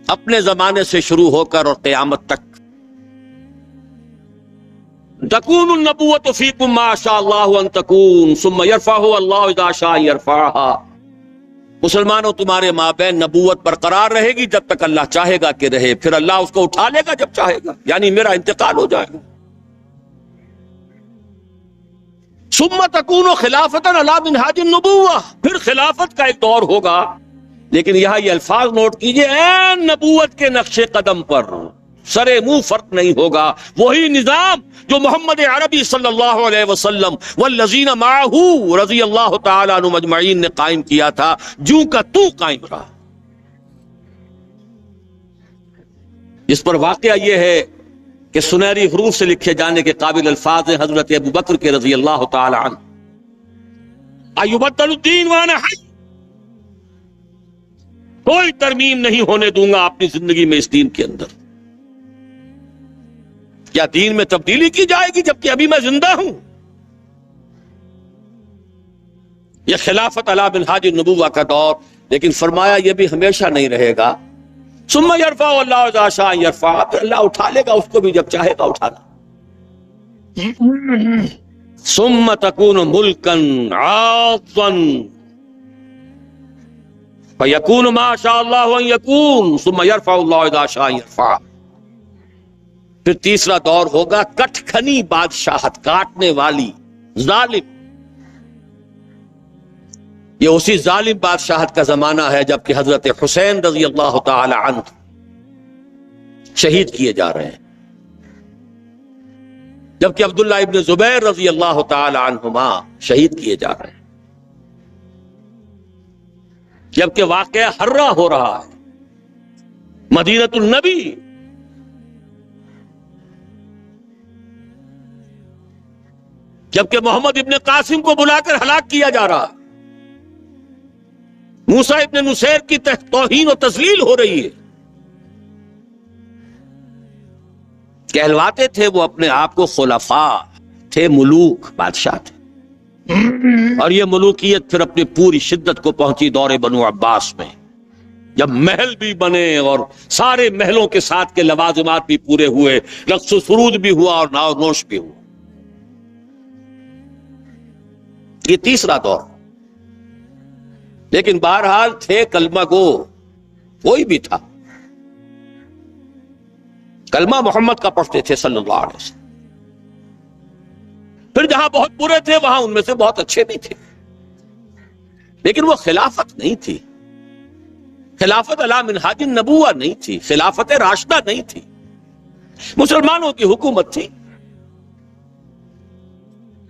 اپنے زمانے سے شروع ہو کر اور قیامت تک۔ تکون النبوۃ فیکم ما شاء اللہ ان تکون ثم یرفعها اللہ اذا شاء یرفعها۔ مسلمانوں تمہارے مابین نبوت برقرار رہے گی جب تک اللہ چاہے گا کہ رہے، پھر اللہ اس کو اٹھا لے گا جب چاہے گا، یعنی میرا انتقال ہو جائے گا۔ ثم تکون خلافۃ علی منہاج النبوہ، پھر خلافت کا ایک دور ہوگا، لیکن یہاں یہ الفاظ نوٹ کیجئے، عین نبوت کے نقش قدم پر، سرے منہ فرق نہیں ہوگا، وہی نظام جو محمد عربی صلی اللہ علیہ وسلم والذین معہ رضی اللہ تعالی عنہم اجمعین نے قائم کیا تھا، جو کا تو قائم رہا۔ اس پر واقعہ یہ ہے کہ سنہری حروف سے لکھے جانے کے قابل الفاظ ہیں حضرت ابو بکر کے رضی اللہ تعالی عنہ، ایبدل الدین وانا حی، کوئی ترمیم نہیں ہونے دوں گا اپنی زندگی میں اس دین کے اندر۔ کیا دین میں تبدیلی کی جائے گی جبکہ ابھی میں زندہ ہوں؟ یہ خلافت علی منہاج النبوہ کا دور، لیکن فرمایا یہ بھی ہمیشہ نہیں رہے گا۔ ثم یرفع اللہ اذا شاء یرفع، پھر اللہ اٹھا لے گا اس کو بھی جب چاہے گا اٹھانا۔ ثم تکون ملکا عاضا فیکون ما شاء اللہ ان یکون ثم یرفع اللہ اذا شاء یرفع۔ پھر تیسرا دور ہوگا کٹ کھنی بادشاہت، کاٹنے والی، ظالم۔ یہ اسی ظالم بادشاہت کا زمانہ ہے جبکہ حضرت حسین رضی اللہ تعالی عنہ شہید کیے جا رہے ہیں، جبکہ عبداللہ ابن زبیر رضی اللہ تعالی عنہما شہید کیے جا رہے ہیں، جبکہ واقعہ حرہ ہو رہا ہے، مدینۃ النبی۔ جبکہ محمد ابن قاسم کو بلا کر ہلاک کیا جا رہا ہے، موسیٰ ابن نصیر کی توہین و تذلیل ہو رہی ہے۔ کہلواتے تھے وہ اپنے آپ کو خلفاء تھے، ملوک، بادشاہ تھے، اور یہ ملوکیت پھر اپنی پوری شدت کو پہنچی دور بنو عباس میں، جب محل بھی بنے اور سارے محلوں کے ساتھ کے لوازمات بھی پورے ہوئے، رقص و سرود بھی ہوا اور ناؤ نوش بھی ہوا۔ یہ تیسرا دور. لیکن بہرحال تھے کلمہ گو، کوئی بھی تھا، کلمہ محمد کا پڑھتے تھے صلی اللہ علیہ وسلم. پھر جہاں بہت برے تھے وہاں ان میں سے بہت اچھے بھی تھے، لیکن وہ خلافت نہیں تھی، خلافت علی منہاج النبوہ نہیں تھی، خلافت راشدہ نہیں تھی، مسلمانوں کی حکومت تھی.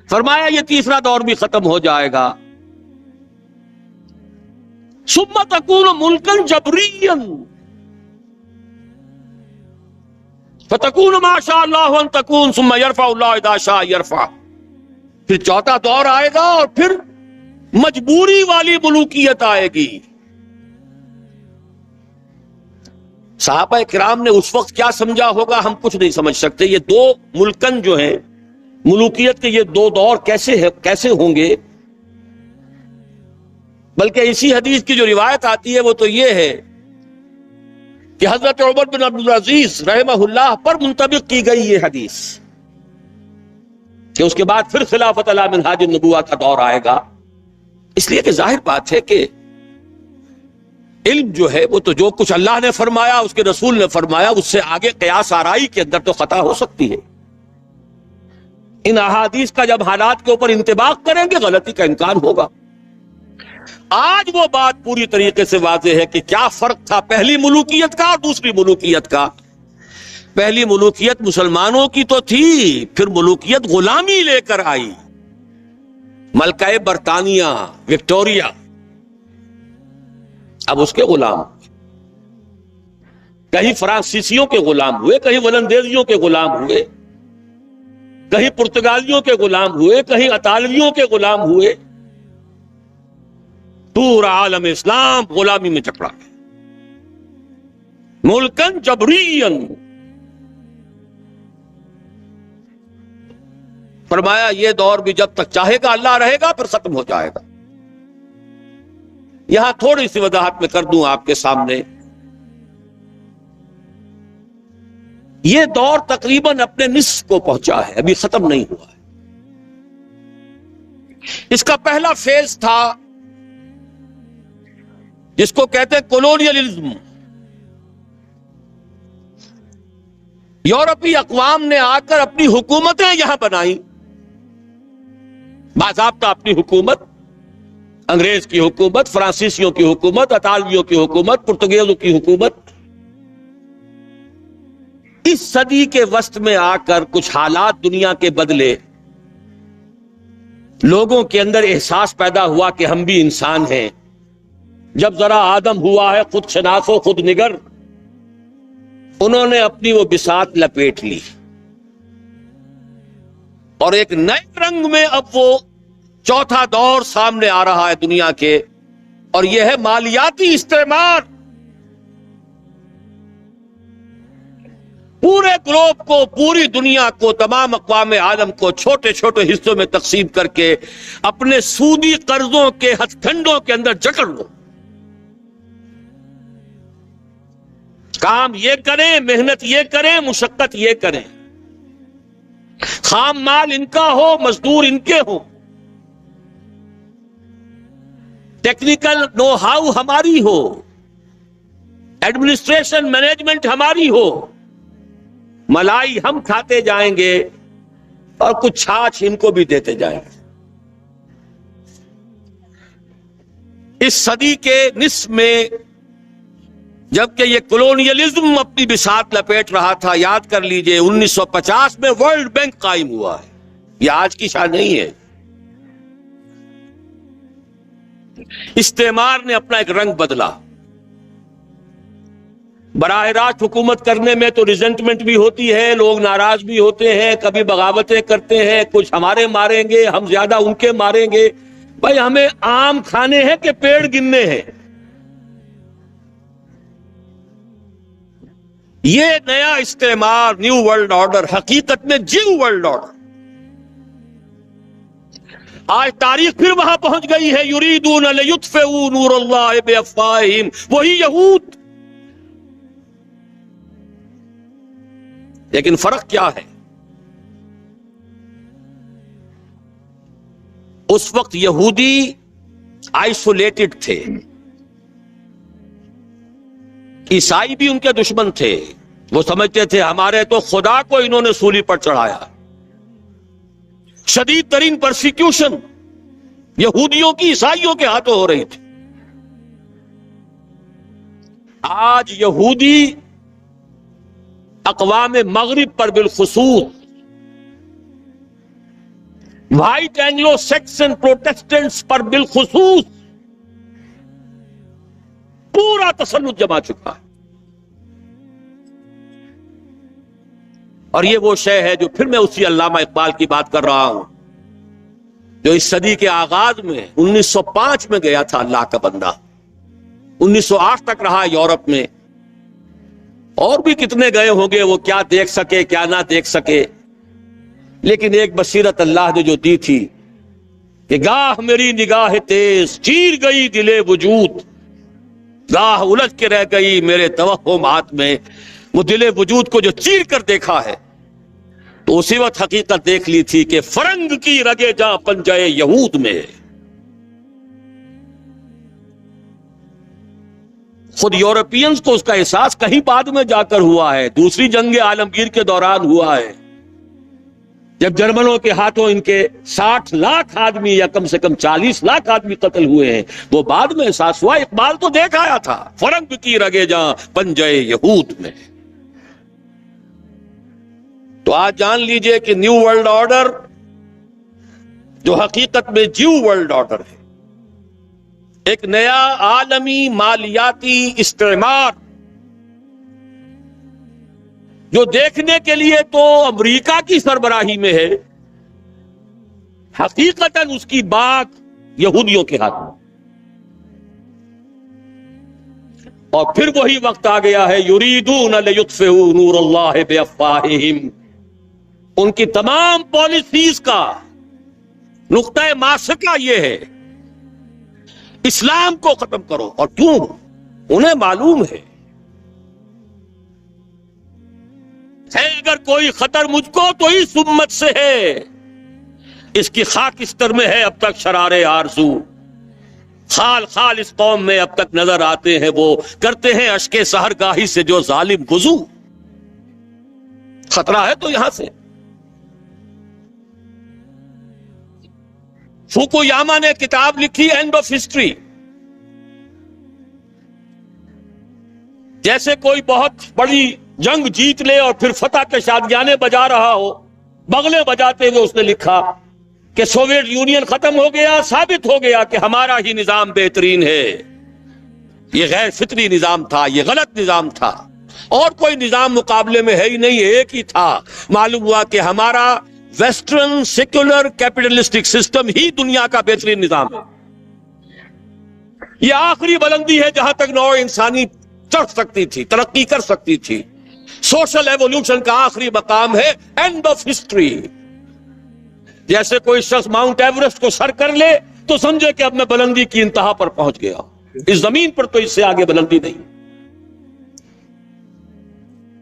فرمایا یہ تیسرا دور بھی ختم ہو جائے گا. ثم تکون ملکا جبریا فتکون ما شاء اللہ ان تکون ثم یرفع اللہ اذا شاء یرفع. پھر چوتھا دور آئے گا اور پھر مجبوری والی ملوکیت آئے گی. صحابہ کرام نے اس وقت کیا سمجھا ہوگا ہم کچھ نہیں سمجھ سکتے. یہ دو ملکن جو ہیں ملوکیت کے، یہ دو دور کیسے ہوں گے. بلکہ اسی حدیث کی جو روایت آتی ہے وہ تو یہ ہے کہ حضرت عمر بن عبدالعزیز رحمہ اللہ پر منطبق کی گئی یہ حدیث کہ اس کے بعد پھر خلافت علی منہاج النبوہ کا دور آئے گا. اس لیے کہ ظاہر بات ہے کہ علم جو ہے وہ تو جو کچھ اللہ نے فرمایا اس کے رسول نے فرمایا اس سے آگے قیاس آرائی کے اندر تو خطا ہو سکتی ہے. ان احادیث کا جب حالات کے اوپر انطباق کریں گے غلطی کا امکان ہوگا. آج وہ بات پوری طریقے سے واضح ہے کہ کیا فرق تھا پہلی ملوکیت کا اور دوسری ملوکیت کا. پہلی ملوکیت مسلمانوں کی تو تھی، پھر ملوکیت غلامی لے کر آئی. ملکہ برطانیہ وکٹوریا اب اس کے غلام، کہیں فرانسیسیوں کے غلام ہوئے، کہیں ولندیزیوں کے غلام ہوئے، کہیں پرتگالیوں کے غلام ہوئے، کہیں اطالویوں کے غلام ہوئے. پورا عالم اسلام غلامی میں جکڑا ہے. ملکن جبرین. فرمایا یہ دور بھی جب تک چاہے گا اللہ رہے گا پھر ختم ہو جائے گا. یہاں تھوڑی سی وضاحت میں کر دوں آپ کے سامنے. یہ دور تقریباً اپنے نصف کو پہنچا ہے، ابھی ختم نہیں ہوا ہے. اس کا پہلا فیز تھا جس کو کہتے ہیں کولونیلزم. یورپی اقوام نے آ کر اپنی حکومتیں یہاں بنائی، باضابطہ اپنی حکومت، انگریز کی حکومت، فرانسیسیوں کی حکومت، اطالویوں کی حکومت، پرتگیزوں کی حکومت. اس صدی کے وسط میں آ کر کچھ حالات دنیا کے بدلے. لوگوں کے اندر احساس پیدا ہوا کہ ہم بھی انسان ہیں. جب ذرا آدم ہوا ہے خود شناس و خود نگر، انہوں نے اپنی وہ بساط لپیٹ لی اور ایک نئے رنگ میں اب وہ چوتھا دور سامنے آ رہا ہے دنیا کے، اور یہ ہے مالیاتی استعمار. پورے گلوب کو، پوری دنیا کو، تمام اقوام عالم کو چھوٹے چھوٹے حصوں میں تقسیم کر کے اپنے سودی قرضوں کے ہتھ کنڈوں کے اندر جکڑ لو. کام یہ کریں، محنت یہ کریں، مشقت یہ کریں، خام مال ان کا ہو، مزدور ان کے ہوں، ٹیکنیکل نو ہاؤ ہماری ہو، ایڈمنسٹریشن مینجمنٹ ہماری ہو، ملائی ہم کھاتے جائیں گے اور کچھ چھاچھ ان کو بھی دیتے جائیں گے. اس صدی کے نصف میں جبکہ یہ کولونیلزم اپنی بساط لپیٹ رہا تھا، یاد کر لیجئے 1950 میں ورلڈ بینک قائم ہوا ہے. یہ آج کی شان نہیں ہے. استعمار نے اپنا ایک رنگ بدلا. براہ راست حکومت کرنے میں تو ریزنٹمنٹ بھی ہوتی ہے، لوگ ناراض بھی ہوتے ہیں، کبھی بغاوتیں کرتے ہیں، کچھ ہمارے ماریں گے، ہم زیادہ ان کے ماریں گے. بھائی ہمیں آم کھانے ہیں کہ پیڑ گننے ہیں؟ یہ نیا استعمار، نیو ورلڈ آرڈر، حقیقت میں جیو ورلڈ آرڈر. آج تاریخ پھر وہاں پہنچ گئی ہے. یریدون لیطفئوا نور اللہ بافواہہم، وہی یہود. لیکن فرق کیا ہے؟ اس وقت یہودی آئسولیٹڈ تھے، عیسائی بھی ان کے دشمن تھے، وہ سمجھتے تھے ہمارے تو خدا کو انہوں نے سولی پر چڑھایا۔ شدید ترین پرسیکیوشن یہودیوں کی عیسائیوں کے ہاتھوں ہو رہی تھی۔ آج یہودی اقوام مغرب پر بالخصوص، وائٹ اینگلو سیکسن پروٹیسٹنٹس پر بالخصوص پورا تسلط جما چکا ہے۔ اور یہ وہ شے ہے جو پھر میں اسی علامہ اقبال کی بات کر رہا ہوں، جو اس صدی کے آغاز میں 1905 میں گیا تھا اللہ کا بندہ، 1908 تک رہا یورپ میں، اور بھی کتنے گئے ہوں گے، وہ کیا دیکھ سکے کیا نہ دیکھ سکے، لیکن ایک بصیرت اللہ نے جو دی تھی کہ گاہ میری نگاہ تیز چیر گئی دل وجود، گاہ الجھ کے رہ گئی میرے توہمات میں، وہ دل وجود کو جو چیر کر دیکھا ہے تو اسی وقت حقیقت دیکھ لی تھی کہ فرنگ کی رگے جاں پنجے یہود میں۔ خود یورپینز کو اس کا احساس کہیں بعد میں جا کر ہوا ہے، دوسری جنگ عالمگیر کے دوران ہوا ہے، جب جرمنوں کے ہاتھوں ان کے 60 لاکھ آدمی یا کم سے کم 40 لاکھ آدمی قتل ہوئے ہیں، وہ بعد میں احساس ہوا۔ اقبال تو دیکھ آیا تھا، فرنگ کی رگے جاں پنجے یہود میں۔ تو آج جان لیجئے کہ نیو ورلڈ آرڈر جو حقیقت میں جیو ورلڈ آرڈر ہے، ایک نیا عالمی مالیاتی استعمار جو دیکھنے کے لیے تو امریکہ کی سربراہی میں ہے، حقیقتاً اس کی بات یہودیوں کے ہاتھ میں۔ اور پھر وہی وقت آ گیا ہے، یریدون لیطفئوا نور اللہ بافواہہم، ان کی تمام پالیسیز کا نقطۂ ماسکہ یہ ہے اسلام کو ختم کرو۔ اور کیوں؟ انہیں معلوم ہے اگر کوئی خطر مجھ کو تو اس امت سے ہے، اس کی خاکستر میں ہے اب تک شرارے آرزو، خال خال اس قوم میں اب تک نظر آتے ہیں، وہ کرتے ہیں اشک سحرگاہی سے جو ظالم وضو۔ خطرہ ہے تو یہاں سے۔ فوکویاما نے کتاب لکھی اینڈ آف ہسٹری، جیسے کوئی بہت بڑی جنگ جیت لے اور پھر فتح کے شادیانے بجا رہا ہو، بغلے بجاتے ہوئے اس نے لکھا کہ سوویت یونین ختم ہو گیا، ثابت ہو گیا کہ ہمارا ہی نظام بہترین ہے، یہ غیر فطری نظام تھا، یہ غلط نظام تھا، اور کوئی نظام مقابلے میں ہے ہی نہیں، ایک ہی تھا۔ معلوم ہوا کہ ہمارا ویسٹرن سیکولر کیپٹلسٹک سسٹم ہی دنیا کا بہترین نظام ہے، یہ آخری بلندی ہے جہاں تک نوع انسانی چڑھ سکتی تھی، ترقی کر سکتی تھی، سوشل ایوولوشن کا آخری مقام ہے، اینڈ آف ہسٹری۔ جیسے کوئی شخص ماؤنٹ ایورسٹ کو سر کر لے تو سمجھے کہ اب میں بلندی کی انتہا پر پہنچ گیا، اس زمین پر تو اس سے آگے بلندی نہیں۔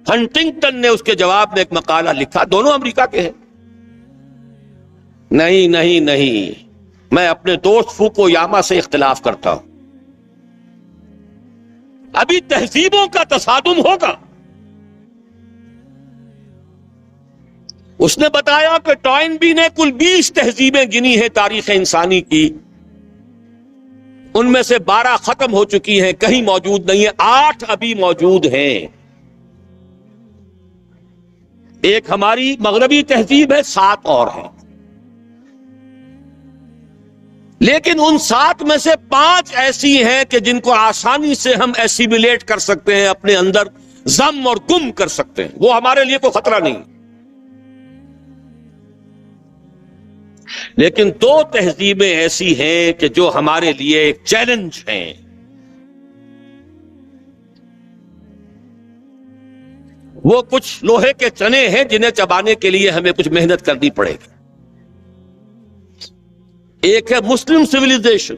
ہنٹنگٹن نے اس کے جواب میں ایک مقالہ لکھا، دونوں امریکہ کے ہیں، نہیں نہیں نہیں، میں اپنے دوست فوکویاما سے اختلاف کرتا ہوں، ابھی تہذیبوں کا تصادم ہوگا۔ اس نے بتایا کہ ٹوائنبی نے کل 20 تہذیبیں گنی ہیں تاریخ انسانی کی، ان میں سے 12 ختم ہو چکی ہیں، کہیں موجود نہیں ہیں، 8 ابھی موجود ہیں۔ ایک ہماری مغربی تہذیب ہے، 7 اور ہیں، لیکن ان 7 میں سے 5 ایسی ہیں کہ جن کو آسانی سے ہم ایسیمیلیٹ کر سکتے ہیں، اپنے اندر ضم اور گم کر سکتے ہیں، وہ ہمارے لیے کوئی خطرہ نہیں۔ لیکن 2 تہذیبیں ایسی ہیں کہ جو ہمارے لیے ایک چیلنج ہیں، وہ کچھ لوہے کے چنے ہیں جنہیں چبانے کے لیے ہمیں کچھ محنت کرنی پڑے گی۔ ایک ہے مسلم سویلائزیشن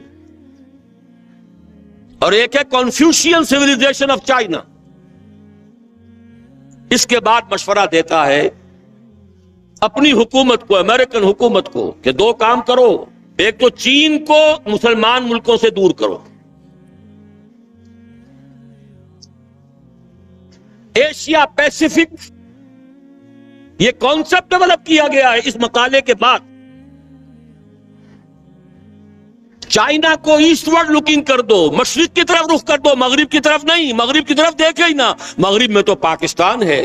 اور ایک ہے کنفیوشین سویلائزیشن آف چائنا۔ اس کے بعد مشورہ دیتا ہے اپنی حکومت کو، امریکن حکومت کو، کہ 2 کام کرو، ایک تو چین کو مسلمان ملکوں سے دور کرو، ایشیا پیسیفک یہ کانسیپٹ ڈیولپ کیا گیا ہے اس مقالے کے بعد. چائنا کو ایسٹورڈ لوکنگ کر دو، مشرق کی طرف رخ کر دو، مغرب کی طرف نہیں. مغرب کی طرف دیکھے ہی نہ. مغرب میں تو پاکستان ہے،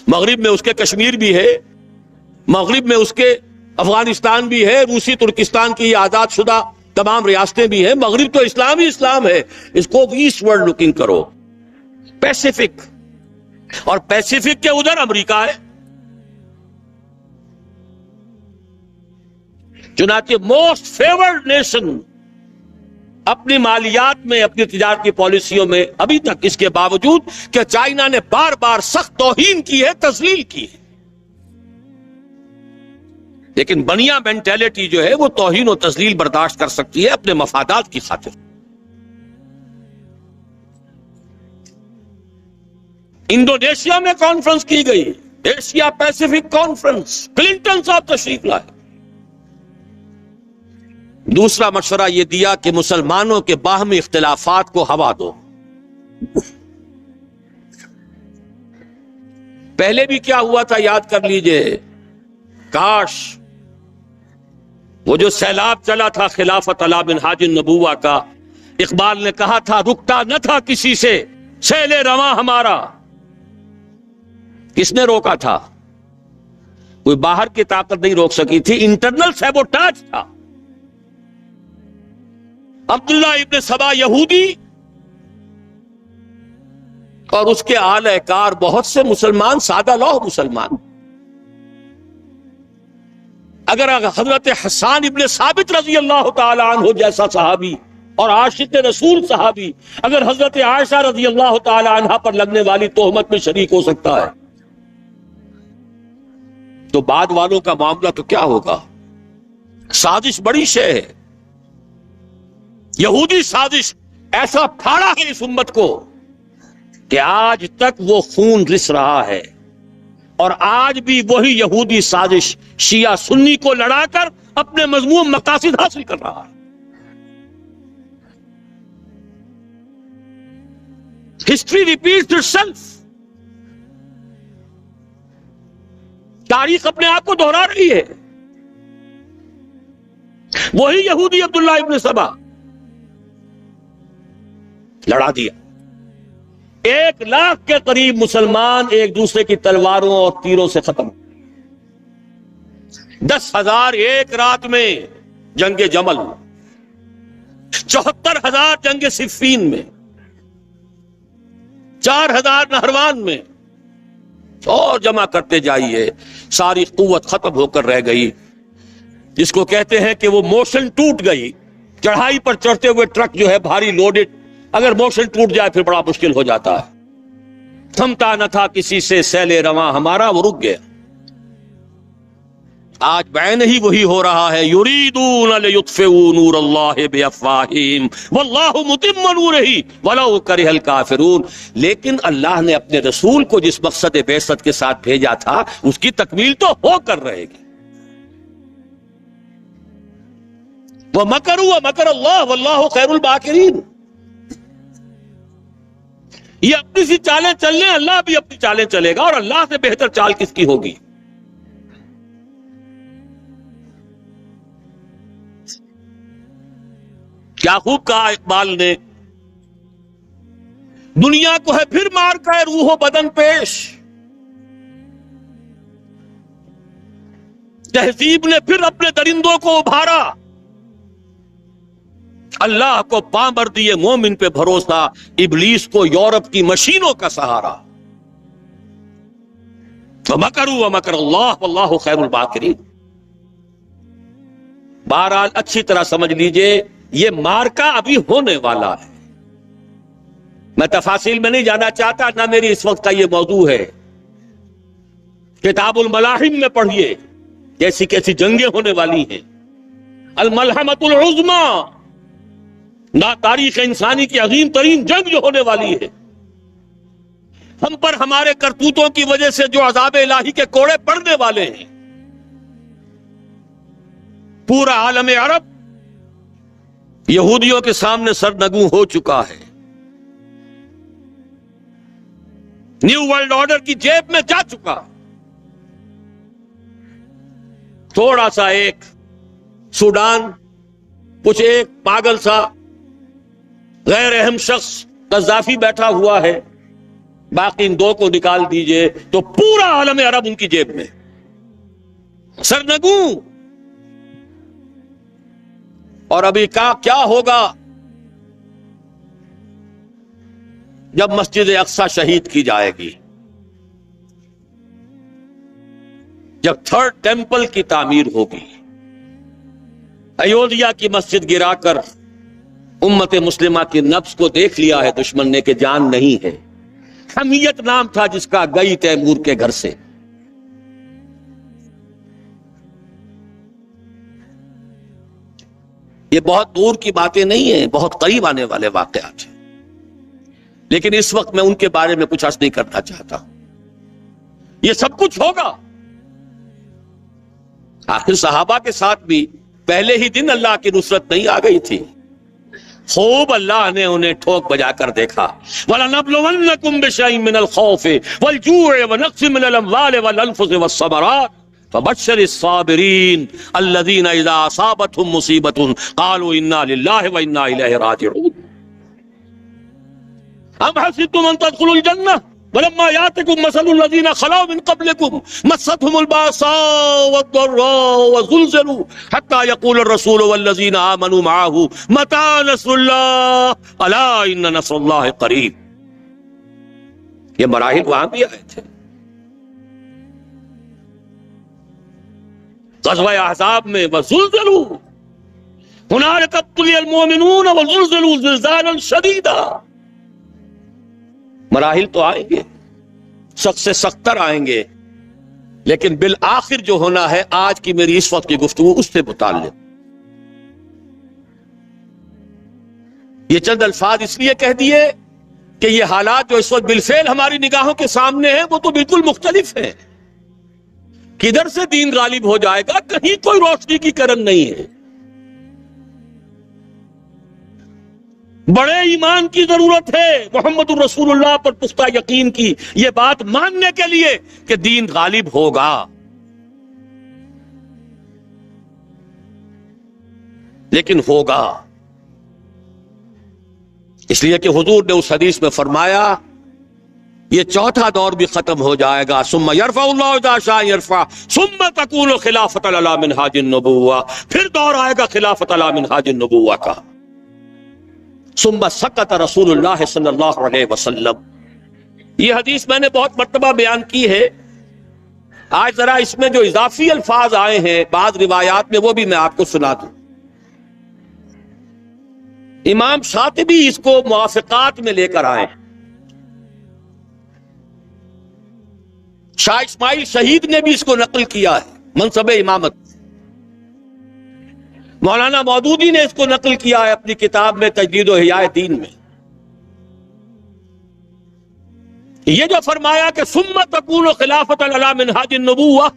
مغرب میں اس کے کشمیر بھی ہے، مغرب میں اس کے افغانستان بھی ہے، روسی ترکستان کی آزاد شدہ تمام ریاستیں بھی ہیں. مغرب تو اسلام ہی اسلام ہے. اس کو ایسٹورڈ لوکنگ کرو. پیسیفک، اور پیسیفک کے ادھر امریکہ ہے. چنانچہ موسٹ فیورڈ نیشن اپنی مالیات میں، اپنی تجارتی پالیسیوں میں ابھی تک، اس کے باوجود کہ چائنا نے بار بار سخت توہین کی ہے، تذلیل کی ہے، لیکن بنیا مینٹیلٹی جو ہے وہ توہین و تذلیل برداشت کر سکتی ہے اپنے مفادات کی خاطر. انڈونیشیا میں کانفرنس کی گئی، ایشیا پیسیفک کانفرنس، کلنٹن صاحب تشریف لائے. دوسرا مشورہ یہ دیا کہ مسلمانوں کے باہمی اختلافات کو ہوا دو. پہلے بھی کیا ہوا تھا یاد کر لیجئے. کاش وہ جو سیلاب چلا تھا خلافت علی منہاج النبوہ کا، اقبال نے کہا تھا رکتا نہ تھا کسی سے سیل رواں ہمارا. کس نے روکا تھا؟ کوئی باہر کی طاقت نہیں روک سکی تھی، انٹرنل سیبوٹاج تھا. عبداللہ ابن سبا یہودی اور اس کے آل کار بہت سے مسلمان، سادہ لوح مسلمان. اگر حضرت حسان ابن ثابت رضی اللہ تعالی عنہ جیسا صحابی اور عاشق رسول صحابی اگر حضرت عائشہ رضی اللہ تعالی عنہ پر لگنے والی تہمت میں شریک ہو سکتا ہے تو بعد والوں کا معاملہ تو کیا ہوگا؟ سازش بڑی شے ہے. یہودی سازش ایسا پھاڑا ہے اس امت کو کہ آج تک وہ خون رس رہا ہے، اور آج بھی وہی یہودی سازش شیعہ سنی کو لڑا کر اپنے مذموم مقاصد حاصل کر رہا ہے. History repeats itself. تاریخ اپنے آپ کو دہرا رہی ہے. وہی یہودی عبداللہ ابن سبا لڑا دیا. 1,00,000 کے قریب مسلمان ایک دوسرے کی تلواروں اور تیروں سے ختم. 10,000 ایک رات میں جنگ جمل، 74,000 جنگ صفین میں، 4,000 نہروان میں، اور جمع کرتے جائیے. ساری قوت ختم ہو کر رہ گئی. جس کو کہتے ہیں کہ وہ موشن ٹوٹ گئی. چڑھائی پر چڑھتے ہوئے ٹرک جو ہے بھاری لوڈڈ، اگر موشن ٹوٹ جائے پھر بڑا مشکل ہو جاتا ہے. تھمتا نہ تھا کسی سے سیل رواں ہمارا، وہ رک گیا. آج بعین ہی وہی ہو رہا ہے. یریدون لیطفئوا نور اللہ بافواہہم واللہ متم نورہ ولو کرہ الکافرون. لیکن اللہ نے اپنے رسول کو جس مقصد بعثت کے ساتھ بھیجا تھا اس کی تکمیل تو ہو کر رہے گی. وَمَكَرُوا وَمَكَرَ اللَّهُ وَاللَّهُ خَيْرُ الْمَاكِرِينَ. یہ اپنی سی چالیں چل لیں، اللہ بھی اپنی چالیں چلے گا، اور اللہ سے بہتر چال کس کی ہوگی؟ کیا خوب کہا اقبال نے، دنیا کو ہے پھر مار کا روح و بدن پیش، تہذیب نے پھر اپنے درندوں کو ابھارا، اللہ کو پامر دیے مومن پہ بھروسہ، ابلیس کو یورپ کی مشینوں کا سہارا. وَمَكَرُوا وَمَكَرَ اللَّهُ وَاللَّهُ خَيْرُ الْمَاكِرِينَ. بہرحال اچھی طرح سمجھ لیجئے یہ مارکا ابھی ہونے والا ہے. میں تفاصیل میں نہیں جانا چاہتا، نہ میری اس وقت کا یہ موضوع ہے. کتاب الملاحم میں پڑھیے کیسی کیسی جنگیں ہونے والی ہیں. الملحمۃ العظمیٰ، نہ تاریخ انسانی کی عظیم ترین جنگ جو ہونے والی ہے. ہم پر ہمارے کرتوتوں کی وجہ سے جو عذاب الہی کے کوڑے پڑنے والے ہیں، پورا عالم عرب یہودیوں کے سامنے سرنگوں ہو چکا ہے، نیو ورلڈ آرڈر کی جیب میں جا چکا۔ تھوڑا سا ایک سوڈان، کچھ ایک پاگل سا غیر اہم شخص قذافی بیٹھا ہوا ہے، باقی ان دو کو نکال دیجئے تو پورا عالم عرب ان کی جیب میں، سرنگوں۔ اور ابھی کیا ہوگا جب مسجد اقصی شہید کی جائے گی، جب تھرڈ ٹیمپل کی تعمیر ہوگی، ایودھیا کی مسجد گرا کر امت مسلمہ کے نفس کو دیکھ لیا ہے دشمن نے کہ جان نہیں ہے۔ حمیت نام تھا جس کا، گئی تیمور کے گھر سے۔ یہ بہت دور کی باتیں نہیں ہیں، بہت قریب آنے والے واقعات ہیں، لیکن اس وقت میں ان کے بارے میں کچھ عرض نہیں کرنا چاہتا۔ یہ سب کچھ ہوگا۔ آخر صحابہ کے ساتھ بھی پہلے ہی دن اللہ کی نصرت نہیں آ گئی تھی، خوب اللہ نے انہیں ٹھوک بجا کر دیکھا۔ وَلَنَبْلُوَنَّكُمْ بِشَيْءٍ مِّنَ الْخَوْفِ وَالْجُوعِ وَنَقْصٍ مِّنَ الْأَمْوَالِ وَالْأَنفُسِ وَالثَّمَرَاتِ فَبَشِّرِ الصَّابِرِينَ الَّذِينَ إِذَا أَصَابَتْهُمْ مُصِيبَةٌ قَالُوا إِنَّا لِلَّهِ وَإِنَّا إِلَيْهِ رَاجِعُونَ أَمْ حَسِبْتُمْ أَن تَدْخُلُوا الْجَنَّةَ وَلَمَّا يَأْتِكُم مَّثَلُ الَّذِينَ خَلَوْا مِن قَبْلِكُمْ مَسَّتْهُمُ الْبَأْسَاءُ وَالضَّرَّاءُ وَزُلْزِلُوا حَتَّى يَقُولَ الرَّسُولُ وَالَّذِينَ آمَنُوا مَعَهُ مَتَىٰ نَصْرُ اللَّهِ أَلَا إِنَّ نَصْرَ اللَّهِ قَرِيبٌ۔ یہ مراحل وہاں بھی آئے تھے۔ غزوہ احزاب میں وَزُلْزِلُوا هُنَالِكَ ابْتُلِيَ الْمُؤْمِنُونَ وَزُلْزِلُوا زِلْزَالًا شَدِيدًا۔ مراحل تو آئیں گے، سخت سے سختر آئیں گے، لیکن بالآخر جو ہونا ہے آج کی میری اس وقت کی گفتگو اس سے متعلق۔ یہ چند الفاظ اس لیے کہہ دیے کہ یہ حالات جو اس وقت بالفعل ہماری نگاہوں کے سامنے ہیں وہ تو بالکل مختلف ہیں۔ کدھر سے دین غالب ہو جائے گا، کہیں کوئی روشنی کی کرن نہیں ہے۔ بڑے ایمان کی ضرورت ہے محمد الرسول اللہ پر پختہ یقین کی، یہ بات ماننے کے لیے کہ دین غالب ہوگا۔ لیکن ہوگا اس لیے کہ حضور نے اس حدیث میں فرمایا یہ چوتھا دور بھی ختم ہو جائے گا، ثم یرفع اللہ اذا شاء یرفع ثم تکون خلافۃ علی منہاج النبوہ، پھر دور آئے گا خلافت علی منہاج النبوہ کا۔ ثم سکت رسول اللہ صلی اللہ علیہ وسلم، یہ حدیث میں نے بہت مرتبہ بیان کی ہے، آج ذرا اس میں جو اضافی الفاظ آئے ہیں بعض روایات میں وہ بھی میں آپ کو سنا دوں۔ امام شاطبی اس کو موافقات میں لے کر آئے، شاہ اسماعیل شہید نے بھی اس کو نقل کیا ہے منصب امامت، مولانا مودودی نے اس کو نقل کیا ہے اپنی کتاب میں تجدید و احیاء دین میں۔ یہ جو فرمایا کہ ثم تکون خلافت علی منہاج النبوہ،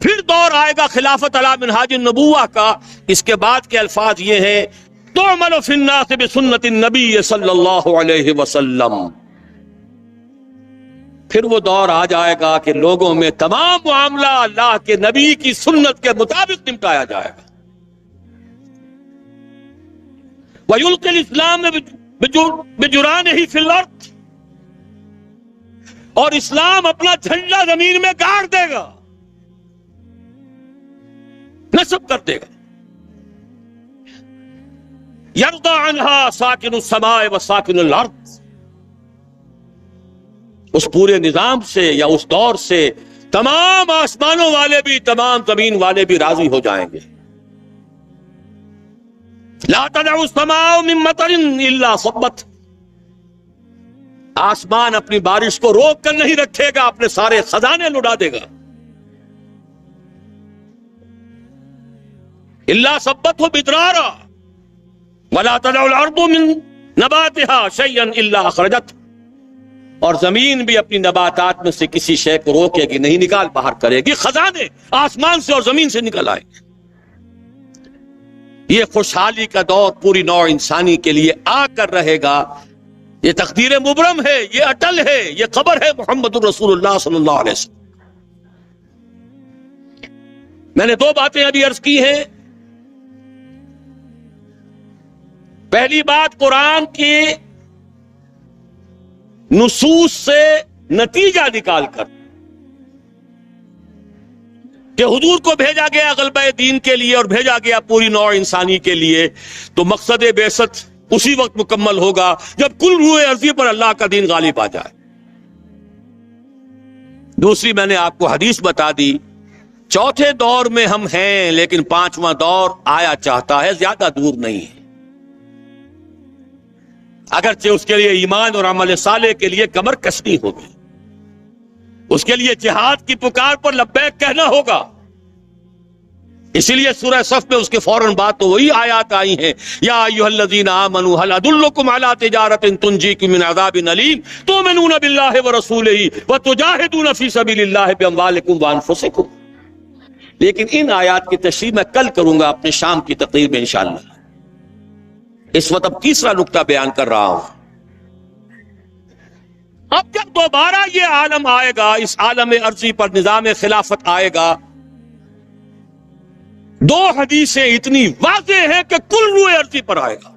پھر دور آئے گا خلافت علی منہاج النبوہ کا، اس کے بعد کے الفاظ یہ ہیں تعمل فی الناس بسنت النبی صلی اللہ علیہ وسلم، پھر وہ دور آ جائے گا کہ لوگوں میں تمام معاملہ اللہ کے نبی کی سنت کے مطابق نمٹایا جائے گا۔ وَيُلْقِي الْإِسْلَامَ بِجُرَانِهِ فِي الْأَرْضِ، اور اسلام اپنا جھنڈا زمین میں گاڑ دے گا، نصب کر دے گا۔ يَرْضَى عَنْهَا سَاكِنُ السَّمَاءِ وَسَاكِنُ الْأَرْضِ، اس پورے نظام سے یا اس دور سے تمام آسمانوں والے بھی تمام زمین والے بھی راضی ہو جائیں گے۔ لا تدع السماء من مطر الا صبت، آسمان اپنی بارش کو روک کر نہیں رکھے گا، اپنے سارے خزانے لٹا دے گا۔ الا صبته بدرارا ولا تدع الارض من نباتها شيئا الا اخرجته، اور زمین بھی اپنی نباتات میں سے کسی شے کو روکے گی نہیں، نکال باہر کرے گی، خزانے آسمان سے اور زمین سے نکل آئے گی۔ یہ خوشحالی کا دور پوری نوع انسانی کے لیے آ کر رہے گا. یہ تقدیر مبرم ہے، یہ اٹل ہے، یہ خبر ہے محمد الرسول اللہ صلی اللہ علیہ وسلم. میں نے 2 باتیں ابھی عرض کی ہیں. پہلی بات، قرآن کے نصوص سے نتیجہ نکال کر کہ حضور کو بھیجا گیا غلبہ دین کے لیے اور بھیجا گیا پوری نوع انسانی کے لیے، تو مقصد بعثت اسی وقت مکمل ہوگا جب کل روح ارضی پر اللہ کا دین غالب آ جائے. دوسری، میں نے آپ کو حدیث بتا دی، چوتھے دور میں ہم ہیں لیکن 5واں دور آیا چاہتا ہے، زیادہ دور نہیں ہے. اگرچہ اس کے لیے ایمان اور عمل صالح کے لیے کمر کسنی ہوگی، اس کے لیے جہاد کی پکار پر لبیک کہنا ہوگا. اسی لیے سورہ صف میں اس کے فوراً بعد تو وہی آیات آئی ہیں، یا ایھا الذین آمنوا هل ادلکم علی تجارۃ تنجیکم من عذاب الیم تؤمنون باللہ ورسولہ وتجاہدون فی سبیل اللہ باموالکم وانفسکم. لیکن ان آیات کی تشریح میں کل کروں گا اپنے شام کی تقریر میں انشاءاللہ. اس وقت اب تیسرا نقطہ بیان کر رہا ہوں. اب جب دوبارہ یہ عالم آئے گا، اس عالم ارضی پر نظام خلافت آئے گا، 2 حدیثیں اتنی واضح ہیں کہ کل روح ارضی پر آئے گا.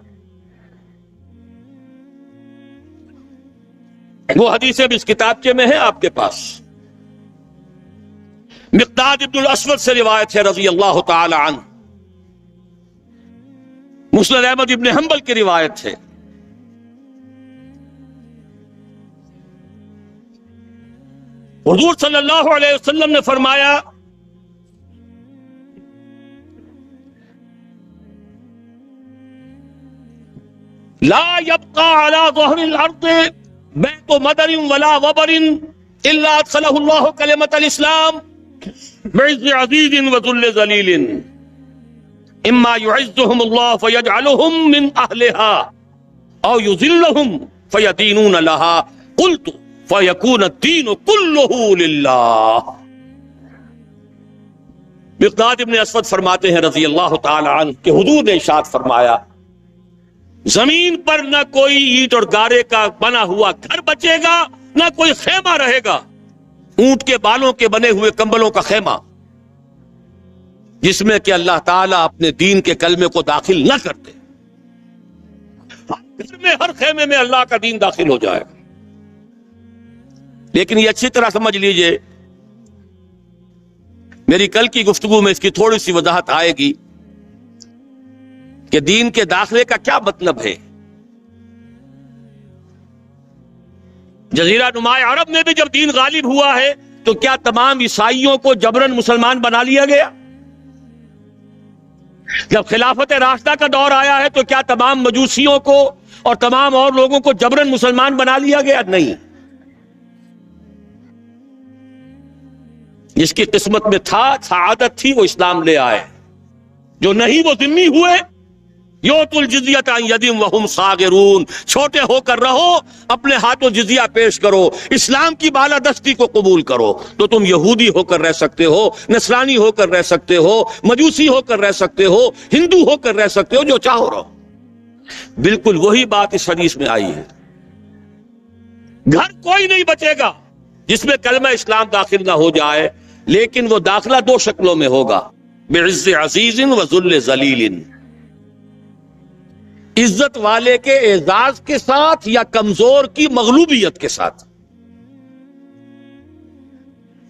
وہ حدیثیں بھی اس کتابچے میں ہیں آپ کے پاس. مقداد ابن الاسود سے روایت ہے رضی اللہ تعالی عنہ. مسند احمد ابن حنبل کی روایت ہے. حضور صلی اللہ علیہ وسلم نے فرمایا، لا يبقى على ظهر الارض بيت مدر ولا وبر الا ادخله الله كلمة الاسلام بعز عزيز وذل ذليل اما يعزهم الله فيجعلهم من اهلها او يذلهم فيدينون لها قلت فيكون الدين كله لله. مقداد ابن اسود فرماتے ہیں رضی اللہ تعالی عنہ کہ حضور نے ارشاد فرمایا، زمین پر نہ کوئی اینٹ اور گارے کا بنا ہوا گھر بچے گا، نہ کوئی خیمہ رہے گا، اونٹ کے بالوں کے بنے ہوئے کمبلوں کا خیمہ، جس میں کہ اللہ تعالیٰ اپنے دین کے کلمے کو داخل نہ کرتے. گھر میں، ہر خیمے میں اللہ کا دین داخل ہو جائے گا. لیکن یہ اچھی طرح سمجھ لیجئے، میری کل کی گفتگو میں اس کی تھوڑی سی وضاحت آئے گی کہ دین کے داخلے کا کیا مطلب ہے. جزیرہ نما عرب میں بھی جب دین غالب ہوا ہے تو کیا تمام عیسائیوں کو جبرن مسلمان بنا لیا گیا؟ جب خلافت راشدہ کا دور آیا ہے تو کیا تمام مجوسیوں کو اور تمام اور لوگوں کو جبرن مسلمان بنا لیا گیا؟ نہیں. جس کی قسمت میں تھا، سعادت تھی، وہ اسلام لے آئے. جو نہیں وہ ذمہ ہوئے. یؤت الجزیۃ عن ید وہم صاغرون، چھوٹے ہو کر رہو، اپنے ہاتھوں جزیہ پیش کرو، اسلام کی بالادستی کو قبول کرو، تو تم یہودی ہو کر رہ سکتے ہو، نصرانی ہو کر رہ سکتے ہو، مجوسی ہو کر رہ سکتے ہو، ہندو ہو کر رہ سکتے ہو، جو چاہو رہو. بالکل وہی بات اس حدیث میں آئی ہے. گھر کوئی نہیں بچے گا جس میں کلمہ اسلام داخل نہ ہو جائے، لیکن وہ داخلہ 2 شکلوں میں ہوگا، بعز عزیز و ذل ذلیل. عزت والے کے اعزاز کے ساتھ یا کمزور کی مغلوبیت کے ساتھ.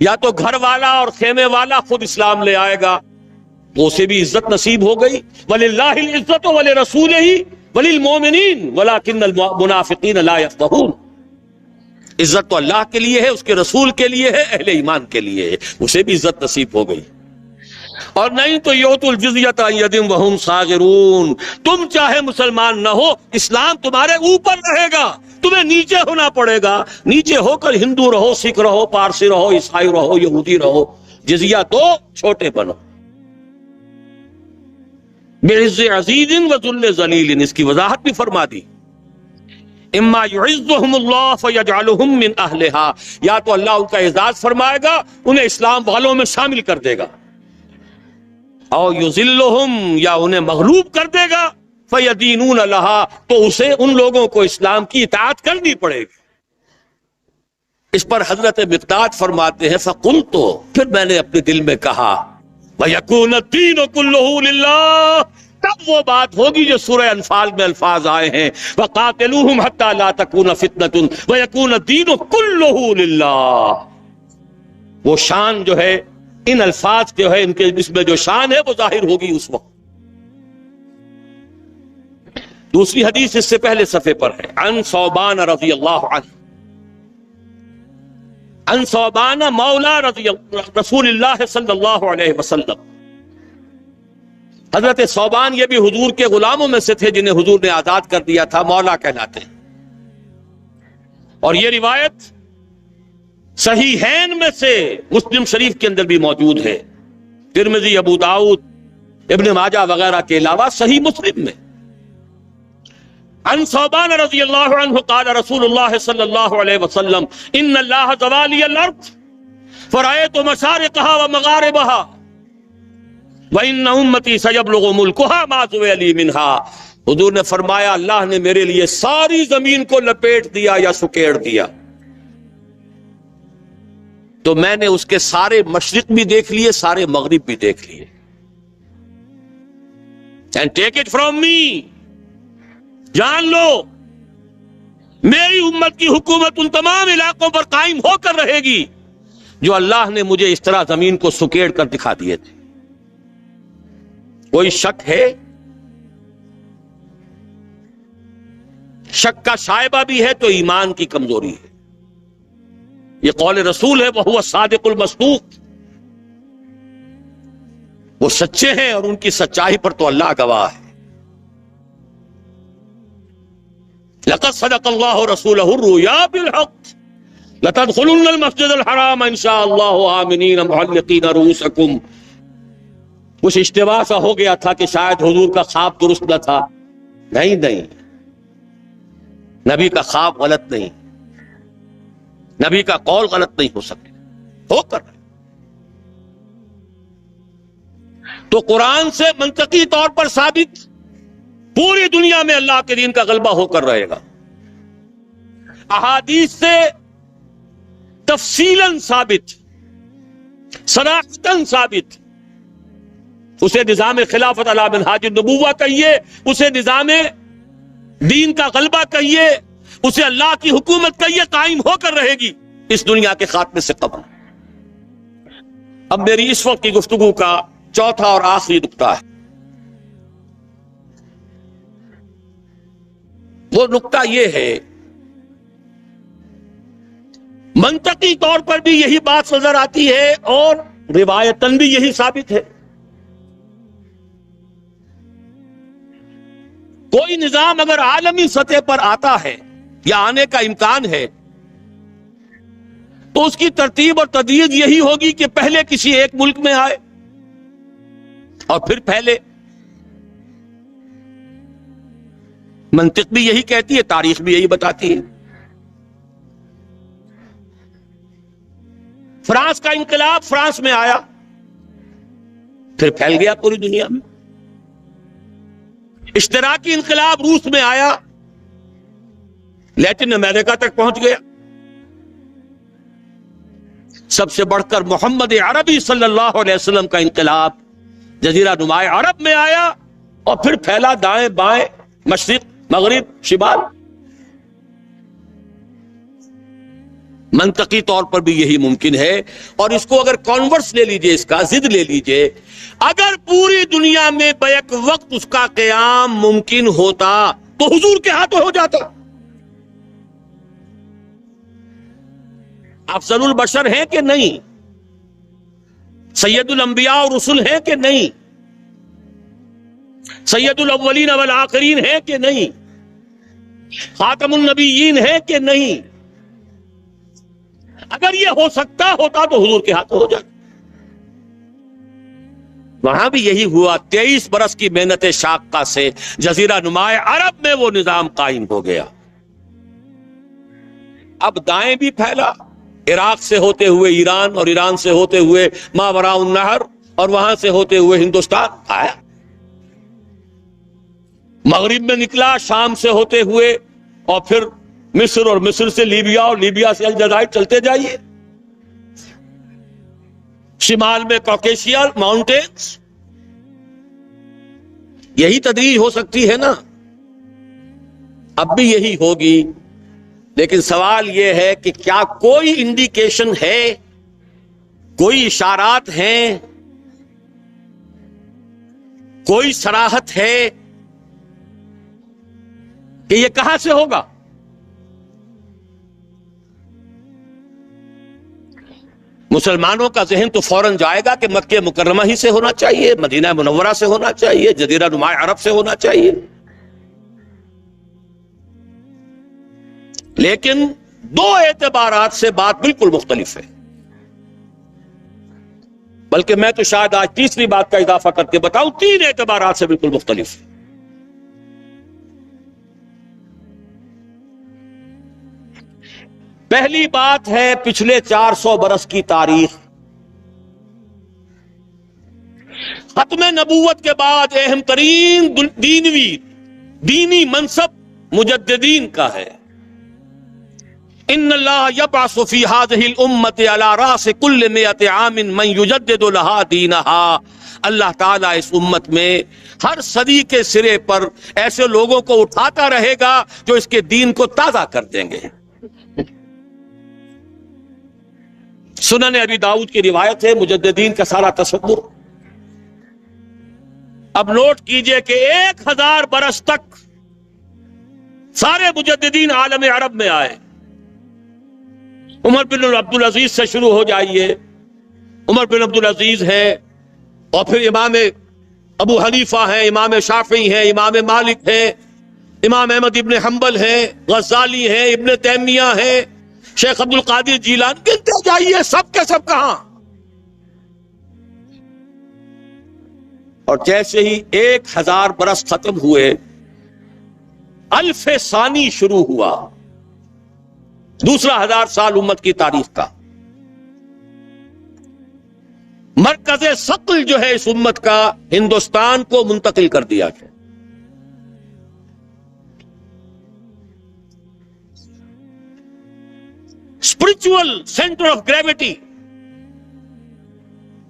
یا تو گھر والا اور خیمے والا خود اسلام لے آئے گا تو اسے بھی عزت نصیب ہو گئی. وَلِلَّهِ الْعِزَّةُ وَلِرَسُولِهِ وَلِلْمُؤْمِنِينَ وَلَكِنَّ الْمُنَافِقِينَ لَا يَفْقَهُونَ. عزت تو اللہ کے لیے ہے، اس کے رسول کے لیے ہے، اہل ایمان کے لیے ہے، اسے بھی عزت نصیب ہو گئی. اور نہیں تو یؤت الجزیۃ عن ید وہم صاغرون. تم چاہے مسلمان نہ ہو، اسلام تمہارے اوپر رہے گا، تمہیں نیچے ہونا پڑے گا. نیچے ہو کر ہندو رہو، سکھ رہو، پارسی رہو، عیسائی رہو، یہودی رہو، جزیہ دو، چھوٹے بنو. بعز عزیز و ذل ذلیل، اس کی وضاحت بھی فرما دی. اما یعزهم اللہ فیجعلهم من اہلها، یا تو اللہ ان کا اعزاز فرمائے گا، انہیں اسلام والوں میں شامل کر دے گا. او یذلہم، یا انہیں مغلوب کر دے گا، فیدینون لہا، تو اسے ان لوگوں کو اسلام کی اطاعت کرنی پڑے گی۔ اس پر حضرت مقداد فرماتے ہیں فقلت، پھر میں نے اپنے دل میں کہا وَيَكُونَ الدِّينُ كُلُّهُ لِلَّهِ، تب وہ بات ہوگی جو سورہ انفال میں الفاظ آئے ہیں وَقَاتِلُوهُمْ حَتَّى لَا تَكُونَ فِتْنَةٌ وَيَكُونَ الدِّينُ كُلُّهُ لِلَّهِ۔ وہ شان جو ہے ان الفاظ کے ہے، ان کے اس میں جو شان ہے وہ ظاہر ہوگی اس وقت۔ دوسری حدیث اس سے پہلے صفحے پر ہے، عن ثوبان رضی اللہ عنہ، عن ثوبان مولا رسول اللہ صلی اللہ علیہ وسلم۔ حضرت ثوبان یہ بھی حضور کے غلاموں میں سے تھے جنہیں حضور نے آزاد کر دیا تھا، مولا کہلاتے ہیں، اور یہ روایت صحیحین میں سے مسلم شریف کے اندر بھی موجود ہے، ترمذی، ابو داؤد، ابن ماجہ وغیرہ کے علاوہ صحیح مسلم میں۔ عن ثوبان رضی اللہ عنہ قال رسول اللہ صلی اللہ علیہ وسلم ان اللہ زوالی الارض فرأیت مشارقها ومغاربها وان امتی سیبلغ ملکها ما زویلی منها۔ حضور نے فرمایا اللہ نے میرے لیے ساری زمین کو لپیٹ دیا یا سکیڑ دیا، تو میں نے اس کے سارے مشرق بھی دیکھ لیے، سارے مغرب بھی دیکھ لیے۔ And take it from me، جان لو میری امت کی حکومت ان تمام علاقوں پر قائم ہو کر رہے گی جو اللہ نے مجھے اس طرح زمین کو سکیڑ کر دکھا دیے تھے۔ کوئی شک ہے؟ شک کا شائبہ بھی ہے تو ایمان کی کمزوری ہے۔ یہ قول رسول ہے، وہو الصادق المصدوق، وہ سچے ہیں اور ان کی سچائی پر تو اللہ گواہ ہے۔ لقد صدق اللہ رسولہ الرؤیا بالحق لتدخلن المسجد الحرام ان شاء اللہ آمنین محلقین رؤوسکم۔ کچھ اشتباہ سا ہو گیا تھا کہ شاید حضور کا خواب درست نہ تھا، نہیں، نبی کا خواب غلط نہیں، نبی کا قول غلط نہیں ہو سکے، ہو کر تو قرآن سے منطقی طور پر ثابت پوری دنیا میں اللہ کے دین کا غلبہ ہو کر رہے گا، احادیث سے تفصیلاً ثابت، صراحتاً ثابت۔ اسے نظام خلافت علی منہاج النبوہ کہیے، اسے نظام دین کا غلبہ کہیے، اسے اللہ کی حکومت کہیے، قائم ہو کر رہے گی اس دنیا کے خاتمے سے قبل۔ اب میری اس وقت کی گفتگو کا چوتھا اور آخری نقطہ ہے، وہ نقطہ یہ ہے، منطقی طور پر بھی یہی بات نظر آتی ہے اور روایتاً بھی یہی ثابت ہے، کوئی نظام اگر عالمی سطح پر آتا ہے یا آنے کا امکان ہے تو اس کی ترتیب اور تدریج یہی ہوگی کہ پہلے کسی ایک ملک میں آئے اور پھر پھیلے۔ منطق بھی یہی کہتی ہے، تاریخ بھی یہی بتاتی ہے۔ فرانس کا انقلاب فرانس میں آیا، پھر پھیل گیا پوری دنیا میں۔ اشتراکی انقلاب روس میں آیا، لیٹن امریکہ تک پہنچ گیا۔ سب سے بڑھ کر محمد عربی صلی اللہ علیہ وسلم کا انقلاب جزیرہ نما عرب میں آیا اور پھر پھیلا دائیں بائیں، مشرق مغرب شمال۔ منطقی طور پر بھی یہی ممکن ہے، اور اس کو اگر کانورس لے لیجئے، اس کا ضد لے لیجئے، اگر پوری دنیا میں بیک وقت اس کا قیام ممکن ہوتا تو حضور کے ہاتھوں ہو جاتا۔ افضل البشر ہیں کہ نہیں؟ سید الانبیاء اور رسل ہیں کہ نہیں؟ سید الاولین والآخرین ہیں کہ نہیں؟ خاتم النبیین ہیں کہ نہیں؟ اگر یہ ہو سکتا ہوتا تو حضور کے ہاتھ ہو جاتا۔ وہاں بھی یہی ہوا، 23 برس کی محنت شاقہ سے جزیرہ نما عرب میں وہ نظام قائم ہو گیا۔ اب دائیں بھی پھیلا، عراق سے ہوتے ہوئے ایران اور ایران سے ہوتے ہوئے ماوراء النہر اور وہاں سے ہوتے ہوئے ہندوستان آیا، مغرب میں نکلا، شام سے ہوتے ہوئے اور پھر مصر، اور مصر سے لیبیا، اور لیبیا سے الجزائر، چلتے جائیے، شمال میں کوکیشیا ماؤنٹینز۔ یہی تدریج ہو سکتی ہے نا، اب بھی یہی ہوگی، لیکن سوال یہ ہے کہ کیا کوئی انڈیکیشن ہے، کوئی اشارات ہیں، کوئی صراحت ہے کہ یہ کہاں سے ہوگا؟ مسلمانوں کا ذہن تو فوراً جائے گا کہ مکہ مکرمہ ہی سے ہونا چاہیے، مدینہ منورہ سے ہونا چاہیے، جزیرہ نما عرب سے ہونا چاہیے، لیکن دو اعتبارات سے بات بالکل مختلف ہے۔ بلکہ میں تو شاید آج تیسری بات کا اضافہ کر کے بتاؤں، 3 اعتبارات سے بالکل مختلف ہے۔ پہلی بات ہے پچھلے 400 برس کی تاریخ۔ ختم نبوت کے بعد اہم ترین دینی منصب مجددین کا ہے۔ ان اللہ یبعث فی هذه الامت علی راس کل 100 عام من یجدد لها دینها۔ اللہ تعالیٰ اس امت میں ہر صدی کے سرے پر ایسے لوگوں کو اٹھاتا رہے گا جو اس کے دین کو تازہ کر دیں گے۔ سنن ابی داؤد کی روایت ہے، مجددین کا سارا تصور۔ اب نوٹ کیجئے کہ 1000 برس تک سارے مجددین عالم عرب میں آئے۔ عمر بن عبدالعزیز سے شروع ہو جائیے، عمر بن عبدالعزیز ہے، اور پھر امام ابو حنیفہ ہیں، امام شافعی ہیں، امام مالک ہیں، امام احمد ابن حنبل ہیں، غزالی ہیں، ابن تیمیہ ہیں، شیخ عبد القادر جیلانی، گنتے جائیے، سب کے سب کہاں؟ اور جیسے ہی 1000 برس ختم ہوئے، 1000 ثانی شروع ہوا، دوسرا 1000 سال امت کی تاریخ کا۔ مرکز ثقل جو ہے اس امت کا، ہندوستان کو منتقل کر دیا گیا۔ اسپرچول سینٹر آف گریویٹی،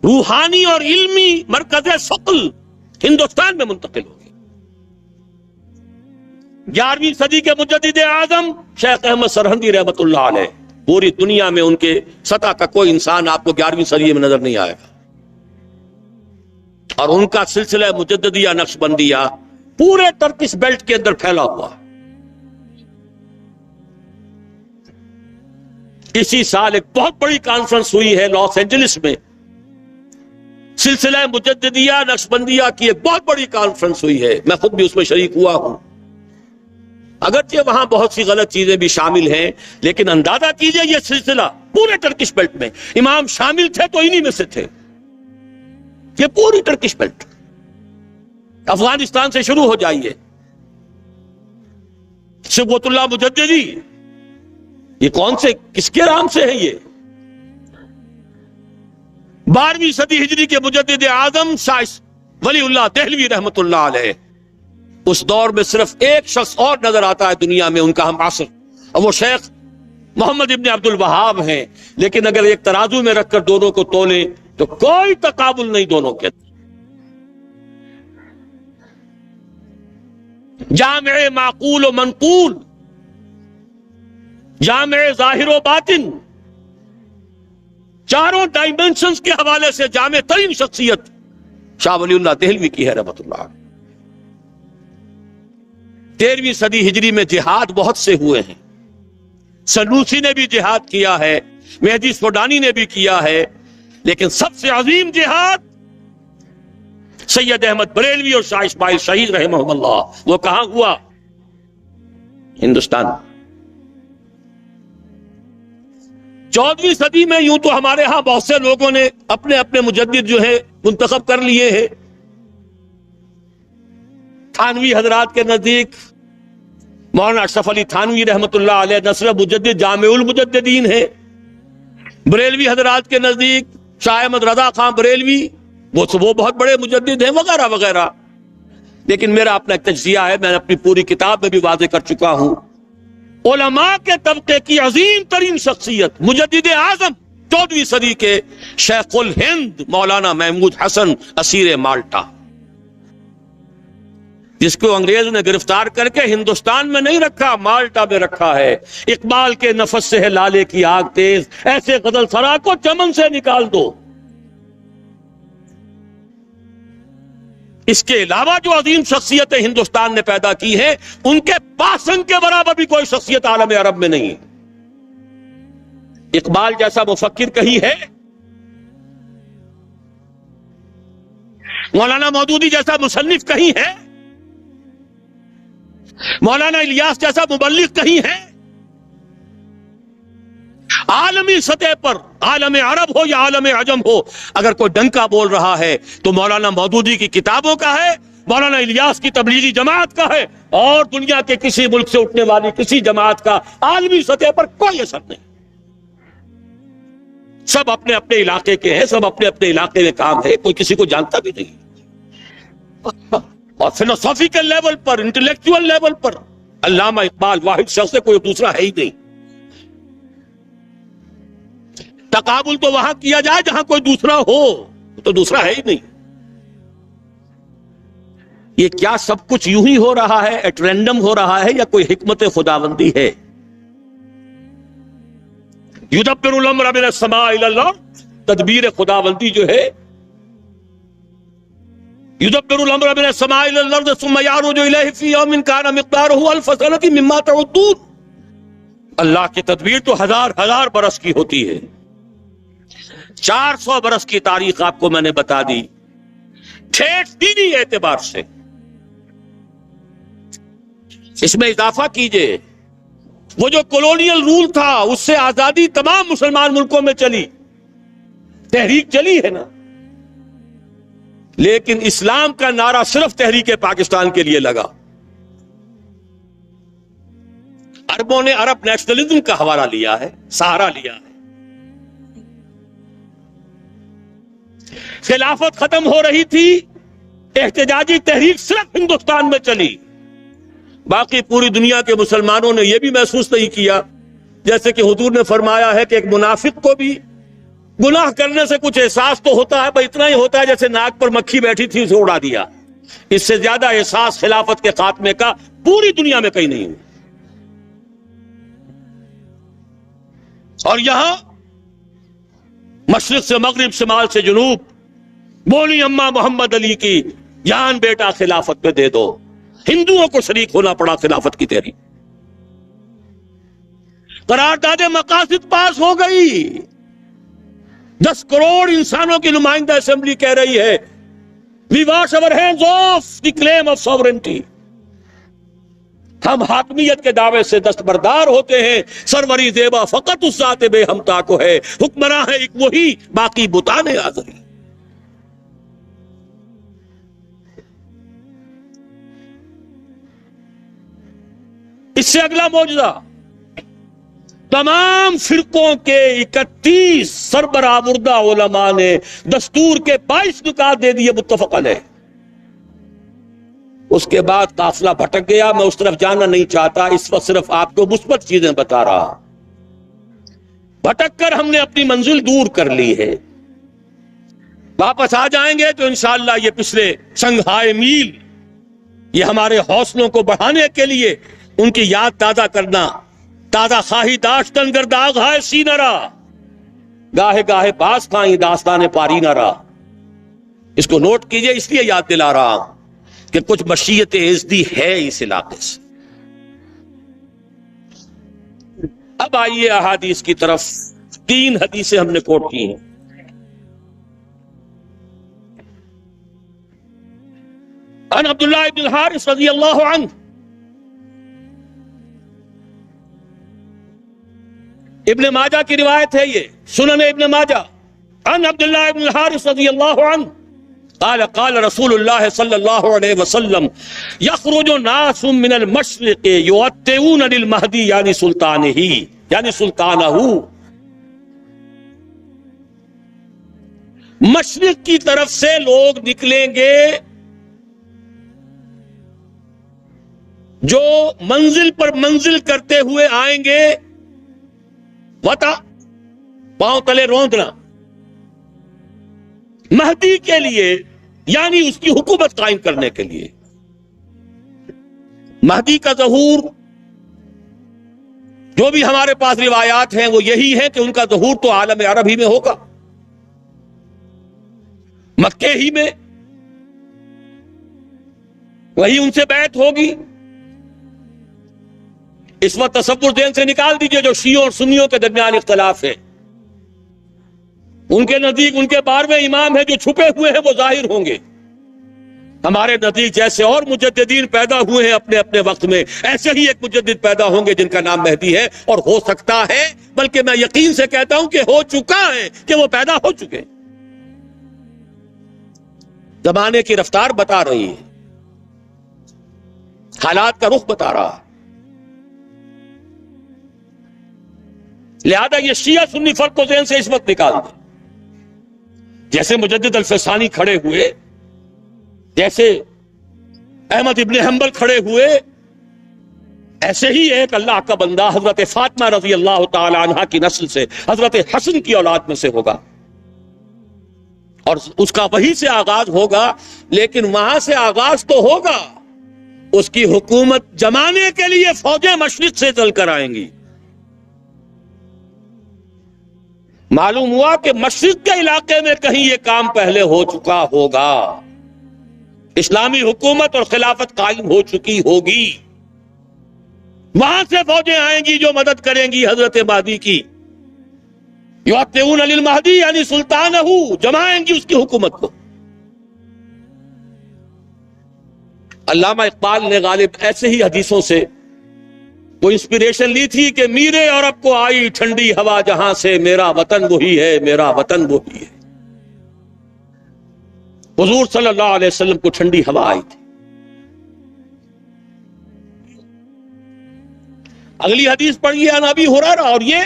روحانی اور علمی مرکز ثقل ہندوستان میں منتقل ہو گیا۔ 11ویں صدی کے مجدد اعظم شیخ احمد سرہندی رحمۃ اللہ علیہ، پوری دنیا میں ان کے سطح کا کوئی انسان آپ کو 11ویں صدی میں نظر نہیں آئے گا، اور ان کا سلسلہ مجددیہ نقشبندیہ پورے ٹرکش بیلٹ کے اندر پھیلا ہوا۔ اسی سال ایک بہت بڑی کانفرنس ہوئی ہے لاس اینجلس میں، سلسلہ مجددیہ نقشبندیہ کی ایک بہت بڑی کانفرنس ہوئی ہے، میں خود بھی اس میں شریک ہوا ہوں۔ اگرچہ وہاں بہت سی غلط چیزیں بھی شامل ہیں، لیکن اندازہ کیجئے یہ سلسلہ پورے ٹرکش بیلٹ میں، امام شامل تھے تو انہی میں سے تھے، یہ پوری ٹرکش بیلٹ، افغانستان سے شروع ہو جائیے، صبغت اللہ مجددی، یہ کون سے کس کے نام سے ہے؟ یہ 12ویں صدی ہجری کے مجدد اعظم شاہ ولی اللہ دہلوی رحمت اللہ علیہ۔ اس دور میں صرف ایک شخص اور نظر آتا ہے دنیا میں ان کا ہم عصر، اور وہ شیخ محمد ابن عبد الوہاب ہیں، لیکن اگر ایک ترازو میں رکھ کر دونوں کو تولیں تو کوئی تقابل نہیں دونوں کے۔ جامع معقول و منقول، جامع ظاہر و باطن، چاروں ڈائمنشنز کے حوالے سے جامع ترین شخصیت شاہ ولی اللہ دہلوی کی ہے رحمت اللہ۔ 13ویں صدی ہجری میں جہاد بہت سے ہوئے ہیں، سنوسی نے بھی جہاد کیا ہے، مہدی سوڈانی نے بھی کیا ہے، لیکن سب سے عظیم جہاد سید احمد بریلوی اور شاہ اسماعیل شہید رحمہ اللہ، وہ کہاں ہوا؟ ہندوستان۔ 14ویں صدی میں یوں تو ہمارے ہاں بہت سے لوگوں نے اپنے اپنے مجدد جو ہے منتخب کر لیے ہیں۔ تھانوی حضرات کے نزدیک مولانا اشرف علی تھانوی رحمت اللہ علیہ نصر مجدد جامع المجددین ہے، بریلوی حضرات کے نزدیک شاہ احمد رضا خان بریلوی وہ بہت بڑے مجدد ہیں وغیرہ وغیرہ. لیکن میرا اپنا ایک تجزیہ ہے، میں نے اپنی پوری کتاب میں بھی واضح کر چکا ہوں. علماء کے طبقے کی عظیم ترین شخصیت مجدد اعظم 14ویں صدی کے شیخ الہند مولانا محمود حسن اسیر مالٹا، جس کو انگریز نے گرفتار کر کے ہندوستان میں نہیں رکھا، مالٹا میں رکھا ہے. اقبال کے نفس سے ہے لالے کی آگ تیز، ایسے غزل سرا کو چمن سے نکال دو. اس کے علاوہ جو عظیم شخصیتیں ہندوستان نے پیدا کی ہیں، ان کے پاسنگ کے برابر بھی کوئی شخصیت عالم عرب میں نہیں. اقبال جیسا مفکر کہیں ہے؟ مولانا مودودی جیسا مصنف کہیں ہے؟ مولانا الیاس جیسا مبلغ کہیں ہے؟ عالمی سطح پر، عالم عرب ہو یا عالم عجم ہو، اگر کوئی ڈنکا بول رہا ہے تو مولانا مودودی کی کتابوں کا ہے، مولانا الیاس کی تبلیغی جماعت کا ہے، اور دنیا کے کسی ملک سے اٹھنے والی کسی جماعت کا عالمی سطح پر کوئی اثر نہیں. سب اپنے اپنے علاقے کے ہیں، سب اپنے اپنے علاقے میں کام ہے، کوئی کسی کو جانتا بھی نہیں. اور فلسافیکل لیول پر، انٹلیکچوئل لیول پر علامہ اقبال واحد شخص ہے، کوئی دوسرا ہے ہی نہیں. تقابل تو وہاں کیا جائے جہاں کوئی دوسرا ہو، تو دوسرا ہے ہی نہیں. یہ کیا سب کچھ یوں ہی ہو رہا ہے، ایٹ رینڈم ہو رہا ہے، یا کوئی حکمت خداوندی ہے؟ یدبر الامر من السماء الی الارض، تدبیر خداوندی جو ہے، یدبر الامر من السماء الی الارض ثم یعرج الیہ فی یوم کان مقدارہ الف سنۃ مما تعدون. اللہ کی تدبیر تو ہزار برس کی ہوتی ہے. 400 برس کی تاریخ آپ کو میں نے بتا دی ٹھیک دینی اعتبار سے. اس میں اضافہ کیجئے، وہ جو کولونیل رول تھا اس سے آزادی تمام مسلمان ملکوں میں چلی، تحریک چلی ہے نا، لیکن اسلام کا نعرہ صرف تحریک پاکستان کے لیے لگا. عربوں نے عرب نیشنلزم کا حوالہ لیا ہے، سہارا لیا ہے. خلافت ختم ہو رہی تھی، احتجاجی تحریک صرف ہندوستان میں چلی. باقی پوری دنیا کے مسلمانوں نے یہ بھی محسوس نہیں کیا، جیسے کہ حضور نے فرمایا ہے کہ ایک منافق کو بھی گناہ کرنے سے کچھ احساس تو ہوتا ہے، بس اتنا ہی ہوتا ہے جیسے ناک پر مکھی بیٹھی تھی اسے اڑا دیا. اس سے زیادہ احساس خلافت کے خاتمے کا پوری دنیا میں کہیں نہیں ہوا. اور یہاں مشرق سے مغرب، شمال سے جنوب بولی اماں محمد علی کی جان بیٹا خلافت پہ دے دو. ہندوؤں کو شریک ہونا پڑا خلافت کی تحریک. قرارداد مقاصد پاس ہو گئی. 10 کروڑ انسانوں کی نمائندہ اسمبلی کہہ رہی ہے we wash our hands off the claim of sovereignty. ہم حاکمیت کے دعوے سے دستبردار ہوتے ہیں. سروری زیبا فقط اس ذات بے ہمتا کو ہے، حکمراں ہے ایک وہی، باقی بتانے آزری. اس سے اگلا معجزہ، تمام فرقوں کے 31 سربراہ مردہ علماء نے دستور کے 22 نکات دے دیے متفق علیہ. اس کے بعد قافلہ بھٹک گیا. میں اس طرف جانا نہیں چاہتا، اس وقت صرف آپ کو مثبت چیزیں بتا رہا. بھٹک کر ہم نے اپنی منزل دور کر لی ہے. واپس آ جائیں گے تو انشاءاللہ یہ پچھلے شنگھائی میل، یہ ہمارے حوصلوں کو بڑھانے کے لیے ان کی یاد تازہ کرنا. تازہ خواہی داشتن گر داغ ہے سی نہ رہا، گاہے گاہے باس کھائیں داستان پاری نہ رہا. اس کو نوٹ کیجئے، اس لیے یاد دلا رہا ہوں کہ کچھ مشیت ازدی ہے اس علاقے سے. اب آئیے احادیث کی طرف. 3 حدیثیں ہم نے کوٹ کی ہیں. عن عبداللہ ابن الحارث رضی اللہ عنہ، ابن ماجہ کی روایت ہے، یہ سنن ابن ماجہ. عن عبداللہ ابن الحارث رضی اللہ عنہ قال قال رسول اللہ صلی اللہ علیہ وسلم یخرج ناس من المشرق یؤتئون للمہدی یعنی سلطانہ مشرق کی طرف سے لوگ نکلیں گے جو منزل پر منزل کرتے ہوئے آئیں گے، وطا پاؤں تلے روندنا، مہدی کے لیے، یعنی اس کی حکومت قائم کرنے کے لیے۔ مہدی کا ظہور جو بھی ہمارے پاس روایات ہیں وہ یہی ہے کہ ان کا ظہور تو عالم عرب ہی میں ہوگا، مکے ہی میں، وہی ان سے بیعت ہوگی۔ اس وقت تصور ذہن سے نکال دیجئے جو شیعوں اور سنیوں کے درمیان اختلاف ہے۔ ان کے نزدیک ان کے 12ویں امام ہیں جو چھپے ہوئے ہیں وہ ظاہر ہوں گے، ہمارے نزدیک جیسے اور مجددین پیدا ہوئے ہیں اپنے اپنے وقت میں، ایسے ہی ایک مجدد پیدا ہوں گے جن کا نام مہدی ہے، اور ہو سکتا ہے، بلکہ میں یقین سے کہتا ہوں کہ ہو چکا ہے، کہ وہ پیدا ہو چکے۔ زمانے کی رفتار بتا رہی ہے، حالات کا رخ بتا رہا ہے، لہذا یہ شیعہ سنی فرق کو ذہن سے اس وقت نکال دیں۔ جیسے مجدد الفسانی کھڑے ہوئے، جیسے احمد ابن حنبل کھڑے ہوئے، ایسے ہی ایک اللہ کا بندہ حضرت فاطمہ رضی اللہ تعالی عنہا کی نسل سے، حضرت حسن کی اولاد میں سے ہوگا، اور اس کا وہی سے آغاز ہوگا، لیکن وہاں سے آغاز تو ہوگا، اس کی حکومت جمانے کے لیے فوجیں مشرق سے چل کر آئیں گی۔ معلوم ہوا کہ مشرق کے علاقے میں کہیں یہ کام پہلے ہو چکا ہوگا، اسلامی حکومت اور خلافت قائم ہو چکی ہوگی، وہاں سے فوجیں آئیں گی جو مدد کریں گی حضرت مہدی کی، یعطون للمہدی یعنی سلطانہ، جمائیں گی اس کی حکومت کو۔ علامہ اقبال نے غالب ایسے ہی حدیثوں سے وہ انسپریشن لی تھی کہ میرے عرب کو آئی ٹھنڈی ہوا جہاں سے، میرا وطن وہی ہے، میرا وطن وہی ہے۔ حضور صلی اللہ علیہ وسلم کو ٹھنڈی ہوا آئی تھی۔ اگلی حدیث پڑھیے عن ابی ہریرہ، اور یہ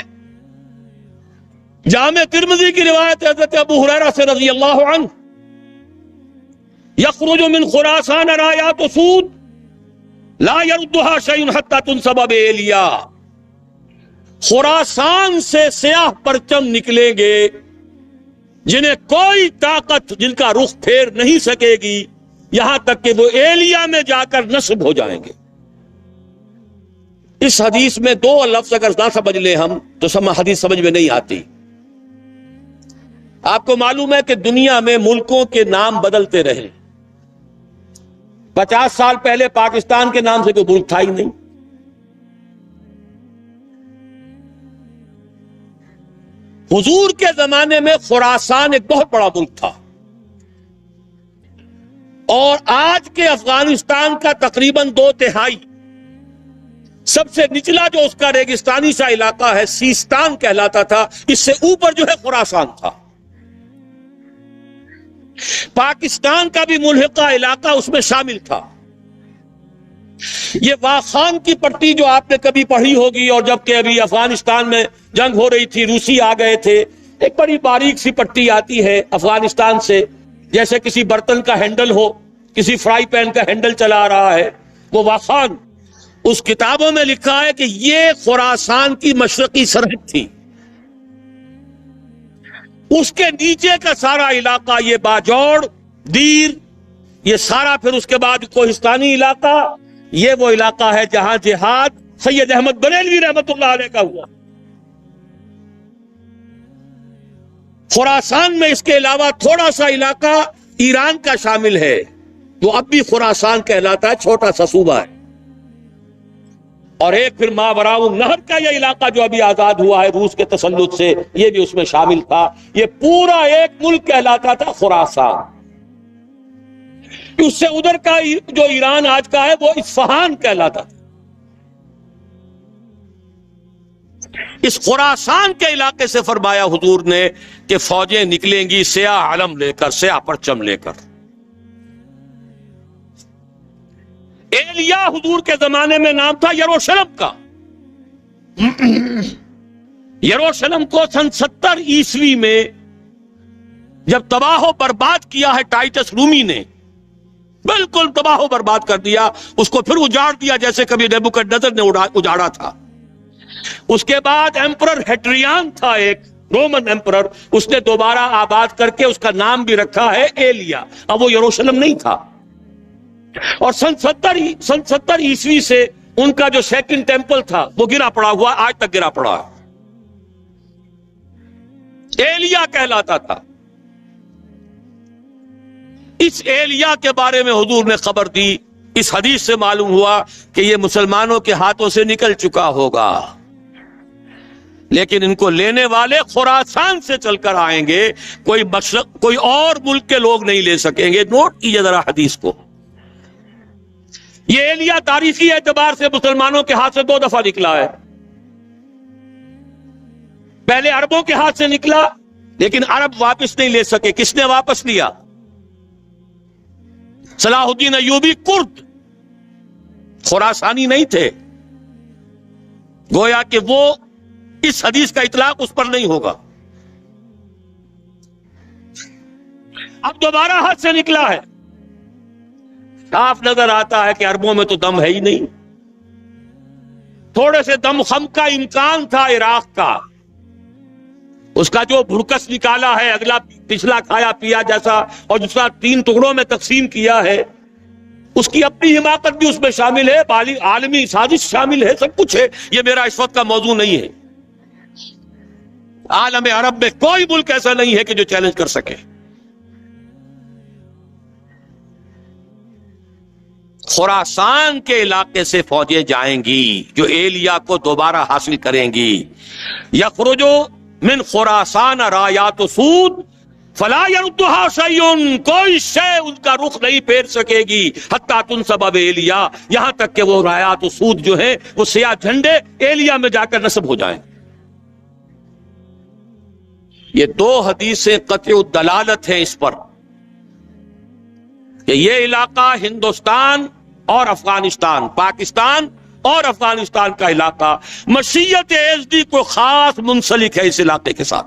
جامع ترمذی کی روایت ہے حضرت ابو ہریرہ سے رضی اللہ عنہ، یخرج من خراسان رایات سود لا یردها شیء حتی تنصب بایلیا، خراسان سے سیاہ پرچم نکلیں گے جنہیں کوئی طاقت جن کا رخ پھیر نہیں سکے گی، یہاں تک کہ وہ ایلیا میں جا کر نصب ہو جائیں گے۔ اس حدیث میں دو لفظ اگر نہ سمجھ لیں ہم تو حدیث سمجھ میں نہیں آتی۔ آپ کو معلوم ہے کہ دنیا میں ملکوں کے نام بدلتے رہے، 50 سال پہلے پاکستان کے نام سے کوئی ملک تھا ہی نہیں، حضور کے زمانے میں خراسان ایک بہت بڑا ملک تھا، اور آج کے افغانستان کا تقریباً 2/3 سب سے نچلا جو اس کا ریگستانی سا علاقہ ہے سیستان کہلاتا تھا، اس سے اوپر جو ہے خراسان تھا۔ پاکستان کا بھی ملحقہ علاقہ اس میں شامل تھا۔ یہ واخان کی پٹی جو آپ نے کبھی پڑھی ہوگی، اور جبکہ ابھی افغانستان میں جنگ ہو رہی تھی، روسی آ گئے تھے، ایک بڑی باریک سی پٹی آتی ہے افغانستان سے، جیسے کسی برتن کا ہینڈل ہو، کسی فرائی پین کا ہینڈل چلا رہا ہے، وہ واخان۔ اس کتابوں میں لکھا ہے کہ یہ خراسان کی مشرقی سرحد تھی، اس کے نیچے کا سارا علاقہ، یہ باجوڑ، دیر، یہ سارا، پھر اس کے بعد کوہستانی علاقہ، یہ وہ علاقہ ہے جہاں جہاد سید احمد بریلوی رحمت اللہ علیہ کا ہوا۔ خراسان میں اس کے علاوہ تھوڑا سا علاقہ ایران کا شامل ہے، وہ اب بھی خراسان کہلاتا ہے، چھوٹا سا صوبہ ہے، اور ایک پھر ماوراء النہر کا یہ علاقہ جو ابھی آزاد ہوا ہے روس کے تسلط سے، یہ بھی اس میں شامل تھا۔ یہ پورا ایک ملک کہلاتا تھا خراسان۔ اس سے ادھر کا جو ایران آج کا ہے وہ اصفہان کہلاتا تھا۔ اس خراسان کے علاقے سے فرمایا حضور نے کہ فوجیں نکلیں گی سیاہ علم لے کر، سیاہ پرچم لے کر۔ ایلیا حضور کے زمانے میں نام تھا یروشلم کا۔ یروشلم کو سن 70 عیسوی میں جب تباہ و برباد کیا ہے ٹائٹس رومی نے، بالکل تباہ و برباد کر دیا، اس کو پھر اجاڑ دیا جیسے کبھی نیبوکڈنیزر نے اجاڑا تھا۔ اس کے بعد ایمپرر ہیٹریان تھا ایک رومن ایمپرر، اس نے دوبارہ آباد کر کے اس کا نام بھی رکھا ہے ایلیا، اب وہ یروشلم نہیں تھا۔ اور سن 70 عیسوی سے ان کا جو سیکنڈ ٹیمپل تھا وہ گرا پڑا ہوا، آج تک گرا پڑا ہے، ایلیا کہلاتا تھا۔ اس ایلیا کے بارے میں حضور نے خبر دی، اس حدیث سے معلوم ہوا کہ یہ مسلمانوں کے ہاتھوں سے نکل چکا ہوگا، لیکن ان کو لینے والے خراسان سے چل کر آئیں گے، کوئی اور ملک کے لوگ نہیں لے سکیں گے۔ نوٹ کیجئے ذرا حدیث کو، یہ ایلیا تاریخی اعتبار سے مسلمانوں کے ہاتھ سے 2 دفعہ نکلا ہے۔ پہلے عربوں کے ہاتھ سے نکلا، لیکن عرب واپس نہیں لے سکے۔ کس نے واپس لیا؟ صلاح الدین ایوبی کرد، خراسانی نہیں تھے، گویا کہ وہ اس حدیث کا اطلاق اس پر نہیں ہوگا۔ اب دوبارہ ہاتھ سے نکلا ہے، صاف نظر آتا ہے کہ عربوں میں تو دم ہے ہی نہیں۔ تھوڑے سے دم خم کا امکان تھا عراق کا، اس کا جو بھڑکس نکالا ہے، اگلا پچھلا کھایا پیا جیسا، اور دوسرا 3 ٹکڑوں میں تقسیم کیا ہے، اس کی اپنی حماقت بھی اس میں شامل ہے، عالمی سازش شامل ہے، سب کچھ ہے۔ یہ میرا اس وقت کا موضوع نہیں ہے۔ عالم عرب میں کوئی ملک ایسا نہیں ہے کہ جو چیلنج کر سکے۔ خراسان کے علاقے سے فوجیں جائیں گی جو ایلیا کو دوبارہ حاصل کریں گی۔ یخرجو من خراسان رایات سود فلا یردھا شیء، کوئی شے ان کا رخ نہیں پھیر سکے گی، حتی تنصب ایلیا، یہاں تک کہ وہ رایات سود جو ہیں وہ سیاہ جھنڈے ایلیا میں جا کر نصب ہو جائیں۔ یہ 2 حدیثیں قطع الدلالت ہیں اس پر کہ یہ علاقہ ہندوستان اور افغانستان، پاکستان اور افغانستان کا علاقہ، مشیت ایزدی کو خاص منسلک ہے اس علاقے کے ساتھ۔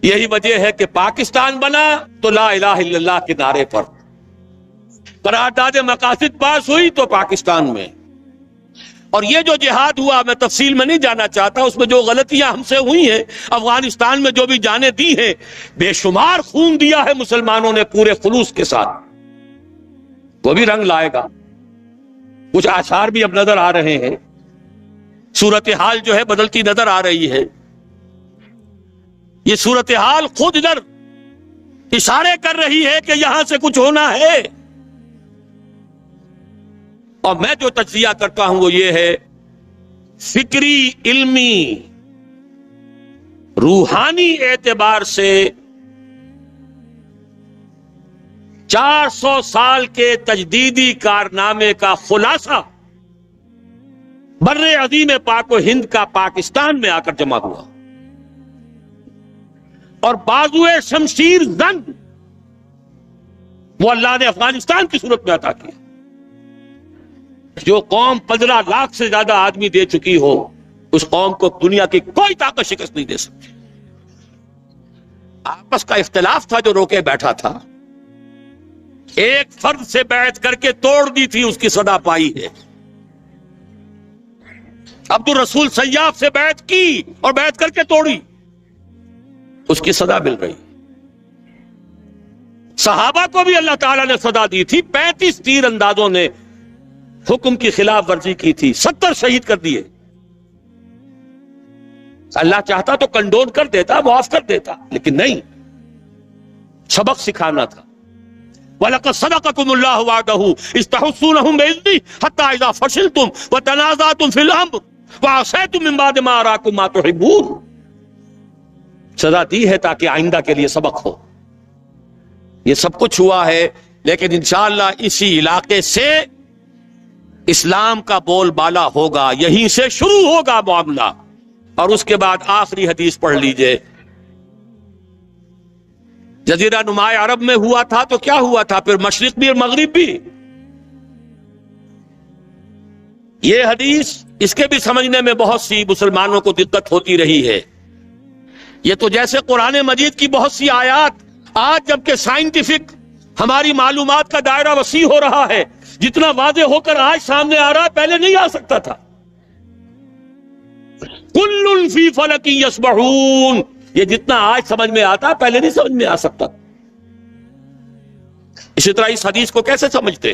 یہی وجہ ہے کہ پاکستان بنا تو لا الہ الا اللہ کے نعرے پر، قرارداد مقاصد پاس ہوئی تو پاکستان میں۔ اور یہ جو جہاد ہوا، میں تفصیل میں نہیں جانا چاہتا، اس میں جو غلطیاں ہم سے ہوئی ہیں، افغانستان میں جو بھی جانیں دی ہیں، بے شمار خون دیا ہے مسلمانوں نے پورے خلوص کے ساتھ، وہ بھی رنگ لائے گا۔ کچھ آثار بھی اب نظر آ رہے ہیں، صورتحال جو ہے بدلتی نظر آ رہی ہے۔ یہ صورتحال خود ادھر اشارے کر رہی ہے کہ یہاں سے کچھ ہونا ہے۔ اور میں جو تجزیہ کرتا ہوں وہ یہ ہے، فکری، علمی، روحانی اعتبار سے 400 سال کے تجدیدی کارنامے کا خلاصہ بر عظیم پاک و ہند کا پاکستان میں آ کر جمع ہوا، اور بازوئے شمشیر زن وہ اللہ نے افغانستان کی صورت میں عطا کیا۔ جو قوم 15 لاکھ سے زیادہ آدمی دے چکی ہو، اس قوم کو دنیا کی کوئی طاقت شکست نہیں دے سکتی۔ آپس کا اختلاف تھا جو روکے بیٹھا تھا، ایک فرد سے بیعت کر کے توڑ دی تھی، اس کی صدا پائی ہے۔ عبد الرسول سیاف سے بیعت کی اور بیعت کر کے توڑی، اس کی صدا مل رہی۔ صحابہ کو بھی اللہ تعالیٰ نے صدا دی تھی، 35 تیر اندازوں نے حکم کی خلاف ورزی کی تھی، 70 شہید کر دیے۔ اللہ چاہتا تو کنڈون کر دیتا، معاف کر دیتا، لیکن نہیں، سبق سکھانا تھا۔ وَلَقَدْ صَدَقَكُمُ اللَّهُ وَعْدَهُ إِذْ تَحُسُّونَهُم بِإِذْنِهِ حَتَّى إِذَا فَشِلْتُمْ وَتَنَازَعْتُمْ فِي الْأَمْرِ وَعَصَيْتُم مِّن بَعْدِ مَا أَرَاكُم مَّا تُحِبُّونَ۔ سزا دی ہے تاکہ آئندہ کے لیے سبق ہو۔ یہ سب کچھ ہوا ہے، لیکن انشاءاللہ اسی علاقے سے اسلام کا بول بالا ہوگا، یہیں سے شروع ہوگا معاملہ۔ اور اس کے بعد آخری حدیث پڑھ لیجئے۔ جزیرہ نما عرب میں ہوا تھا تو کیا ہوا تھا، پھر مشرق بھی اور مغرب بھی۔ یہ حدیث، اس کے بھی سمجھنے میں بہت سی مسلمانوں کو دقت ہوتی رہی ہے یہ تو جیسے قرآن مجید کی بہت سی آیات آج جبکہ سائنٹیفک ہماری معلومات کا دائرہ وسیع ہو رہا ہے، جتنا واضح ہو کر آج سامنے آ رہا ہے پہلے نہیں آ سکتا تھا. کل فی فلک یسبحون، یہ جتنا آج سمجھ میں آتا ہے پہلے نہیں سمجھ میں آ سکتا. اسی طرح اس حدیث کو کیسے سمجھتے؟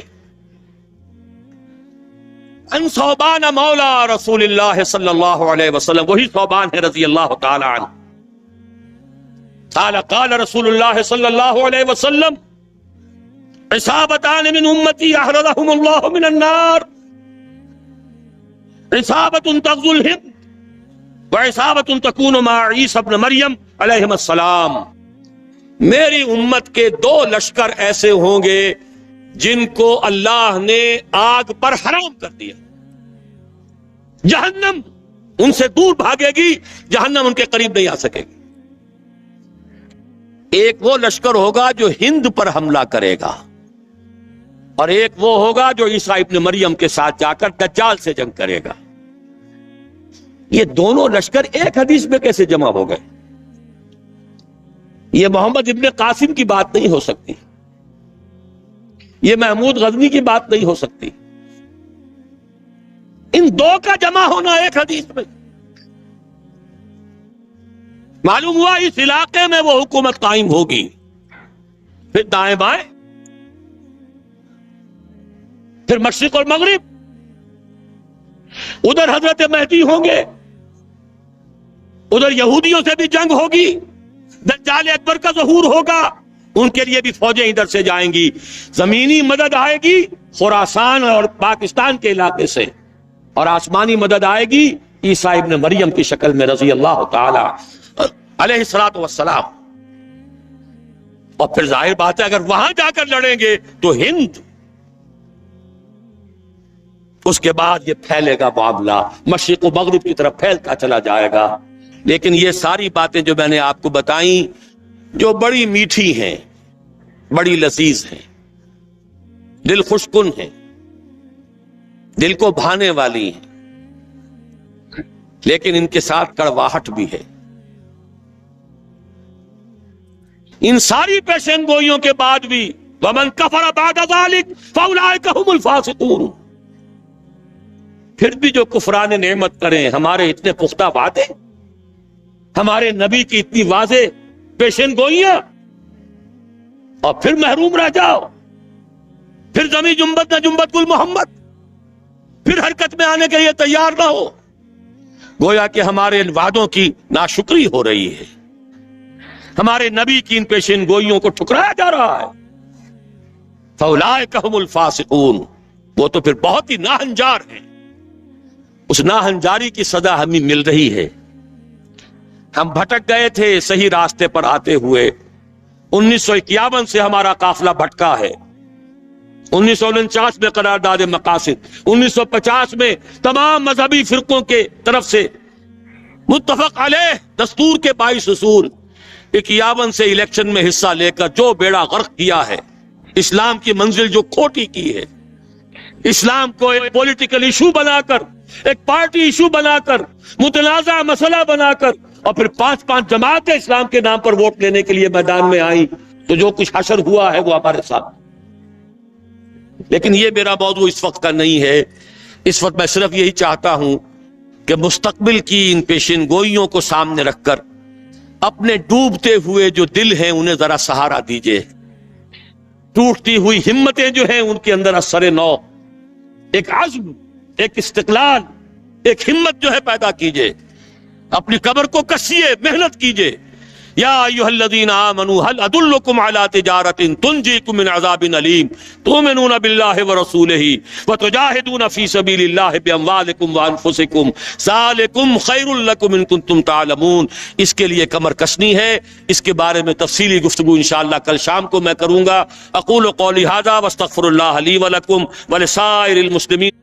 ان ثوبان مولا رسول اللہ صلی اللہ علیہ وسلم، وہی ثوبان ہے رضی اللہ تعالی عنہ. قال رسول اللہ صلی اللہ علیہ وسلم عصابتان من امتی احرزهم اللہ من النار، عصابت تغزو الہند وعصابت تکون مع عیسی ابن مریم علیہم السلام. میری امت کے دو لشکر ایسے ہوں گے جن کو اللہ نے آگ پر حرام کر دیا، جہنم ان سے دور بھاگے گی، جہنم ان کے قریب نہیں آ سکے گی. ایک وہ لشکر ہوگا جو ہند پر حملہ کرے گا، اور ایک وہ ہوگا جو عیسیٰ ابن مریم کے ساتھ جا کر دجال سے جنگ کرے گا. یہ دونوں لشکر ایک حدیث میں کیسے جمع ہو گئے؟ یہ محمد ابن قاسم کی بات نہیں ہو سکتی، یہ محمود غزنی کی بات نہیں ہو سکتی. ان دو کا جمع ہونا ایک حدیث میں. معلوم ہوا اس علاقے میں وہ حکومت قائم ہوگی. پھر دائیں بائیں، پھر مشرق اور مغرب، ادھر حضرت مہدی ہوں گے، ادھر یہودیوں سے بھی جنگ ہوگی، دجال اکبر کا ظہور ہوگا، ان کے لیے بھی فوجیں ادھر سے جائیں گی. زمینی مدد آئے گی خراسان اور پاکستان کے علاقے سے، اور آسمانی مدد آئے گی عیسیٰ ابن مریم کی شکل میں رضی اللہ تعالی علیہ الصلوۃ والسلام. اور پھر ظاہر بات ہے اگر وہاں جا کر لڑیں گے تو ہند، اس کے بعد یہ پھیلے گا معاملہ، مشرق و مغرب کی طرف پھیلتا چلا جائے گا. لیکن یہ ساری باتیں جو میں نے آپ کو بتائیں، جو بڑی میٹھی ہیں، بڑی لذیذ ہیں، دل خوش کن ہیں، دل کو بھانے والی ہیں، لیکن ان کے ساتھ کڑواہٹ بھی ہے. ان ساری پیشن گوئیوں کے بعد بھی وَمَنْ كَفَرَ بَعْدَ ذَلِكَ فَأُولَٰئِكَ هُمُ الْفَاسِقُونَ، پھر بھی جو کفران نعمت کریں، ہمارے اتنے پختہ وعدے، ہمارے نبی کی اتنی واضح پیشن گوئیاں، اور پھر محروم رہ جاؤ، پھر زمیں جنبت نہ جنبت گل محمد، پھر حرکت میں آنے کے لیے تیار نہ ہو. گویا کہ ہمارے ان وعدوں کی ناشکری ہو رہی ہے، ہمارے نبی کی ان پیشن گوئیوں کو ٹھکرایا جا رہا ہے. فَأُولَٰئِكَ هُمُ الْفَاسِقُونَ، وہ تو پھر بہت ہی ناہنجار ہیں. اس ناہنجاری کی سزا ہمیں مل رہی ہے. ہم بھٹک گئے تھے صحیح راستے پر آتے ہوئے. 1951 سے ہمارا قافلہ بھٹکا ہے. 1949 میں قرارداد مقاصد، 1950 میں تمام مذہبی فرقوں کے طرف سے متفق علیہ دستور کے 22 اصول، 51 سے الیکشن میں حصہ لے کر جو بیڑا غرق کیا ہے، اسلام کی منزل جو کھوٹی کی ہے، اسلام کو ایک پولیٹیکل ایشو بنا کر، ایک پارٹی ایشو بنا کر، متنازع مسئلہ بنا کر، اور پھر 5 جماعتیں اسلام کے نام پر ووٹ لینے کے لیے میدان میں آئیں، تو جو کچھ حشر ہوا ہے وہ ہمارے ساتھ. لیکن یہ میرا موضوع اس وقت کا نہیں ہے. اس وقت میں صرف یہی چاہتا ہوں کہ مستقبل کی ان پیشن گوئیوں کو سامنے رکھ کر اپنے ڈوبتے ہوئے جو دل ہیں انہیں ذرا سہارا دیجئے. ٹوٹتی ہوئی ہمتیں جو ہیں ان کے اندر اثر نو، ایک عزم، ایک استقلال، ایک ہمت جو ہے پیدا کیجئے. اپنی قبر کو کسیے، محنت کیجئے. یا ایھا الذین آمنوا هل ادلکم علی تجارۃ تنجیکم من عذاب علیم تؤمنون باللہ ورسولہ وتجاہدون فی سبیل اللہ باموالکم وانفسکم ذالکم خیر لکم ان کنتم تعلمون. اس کے لیے کمر کسنی ہے. اس کے بارے میں تفصیلی گفتگو انشاءاللہ کل شام کو میں کروں گا. اقول قولی ھذا واستغفر اللہ لی ولکم ولسائر المسلمین.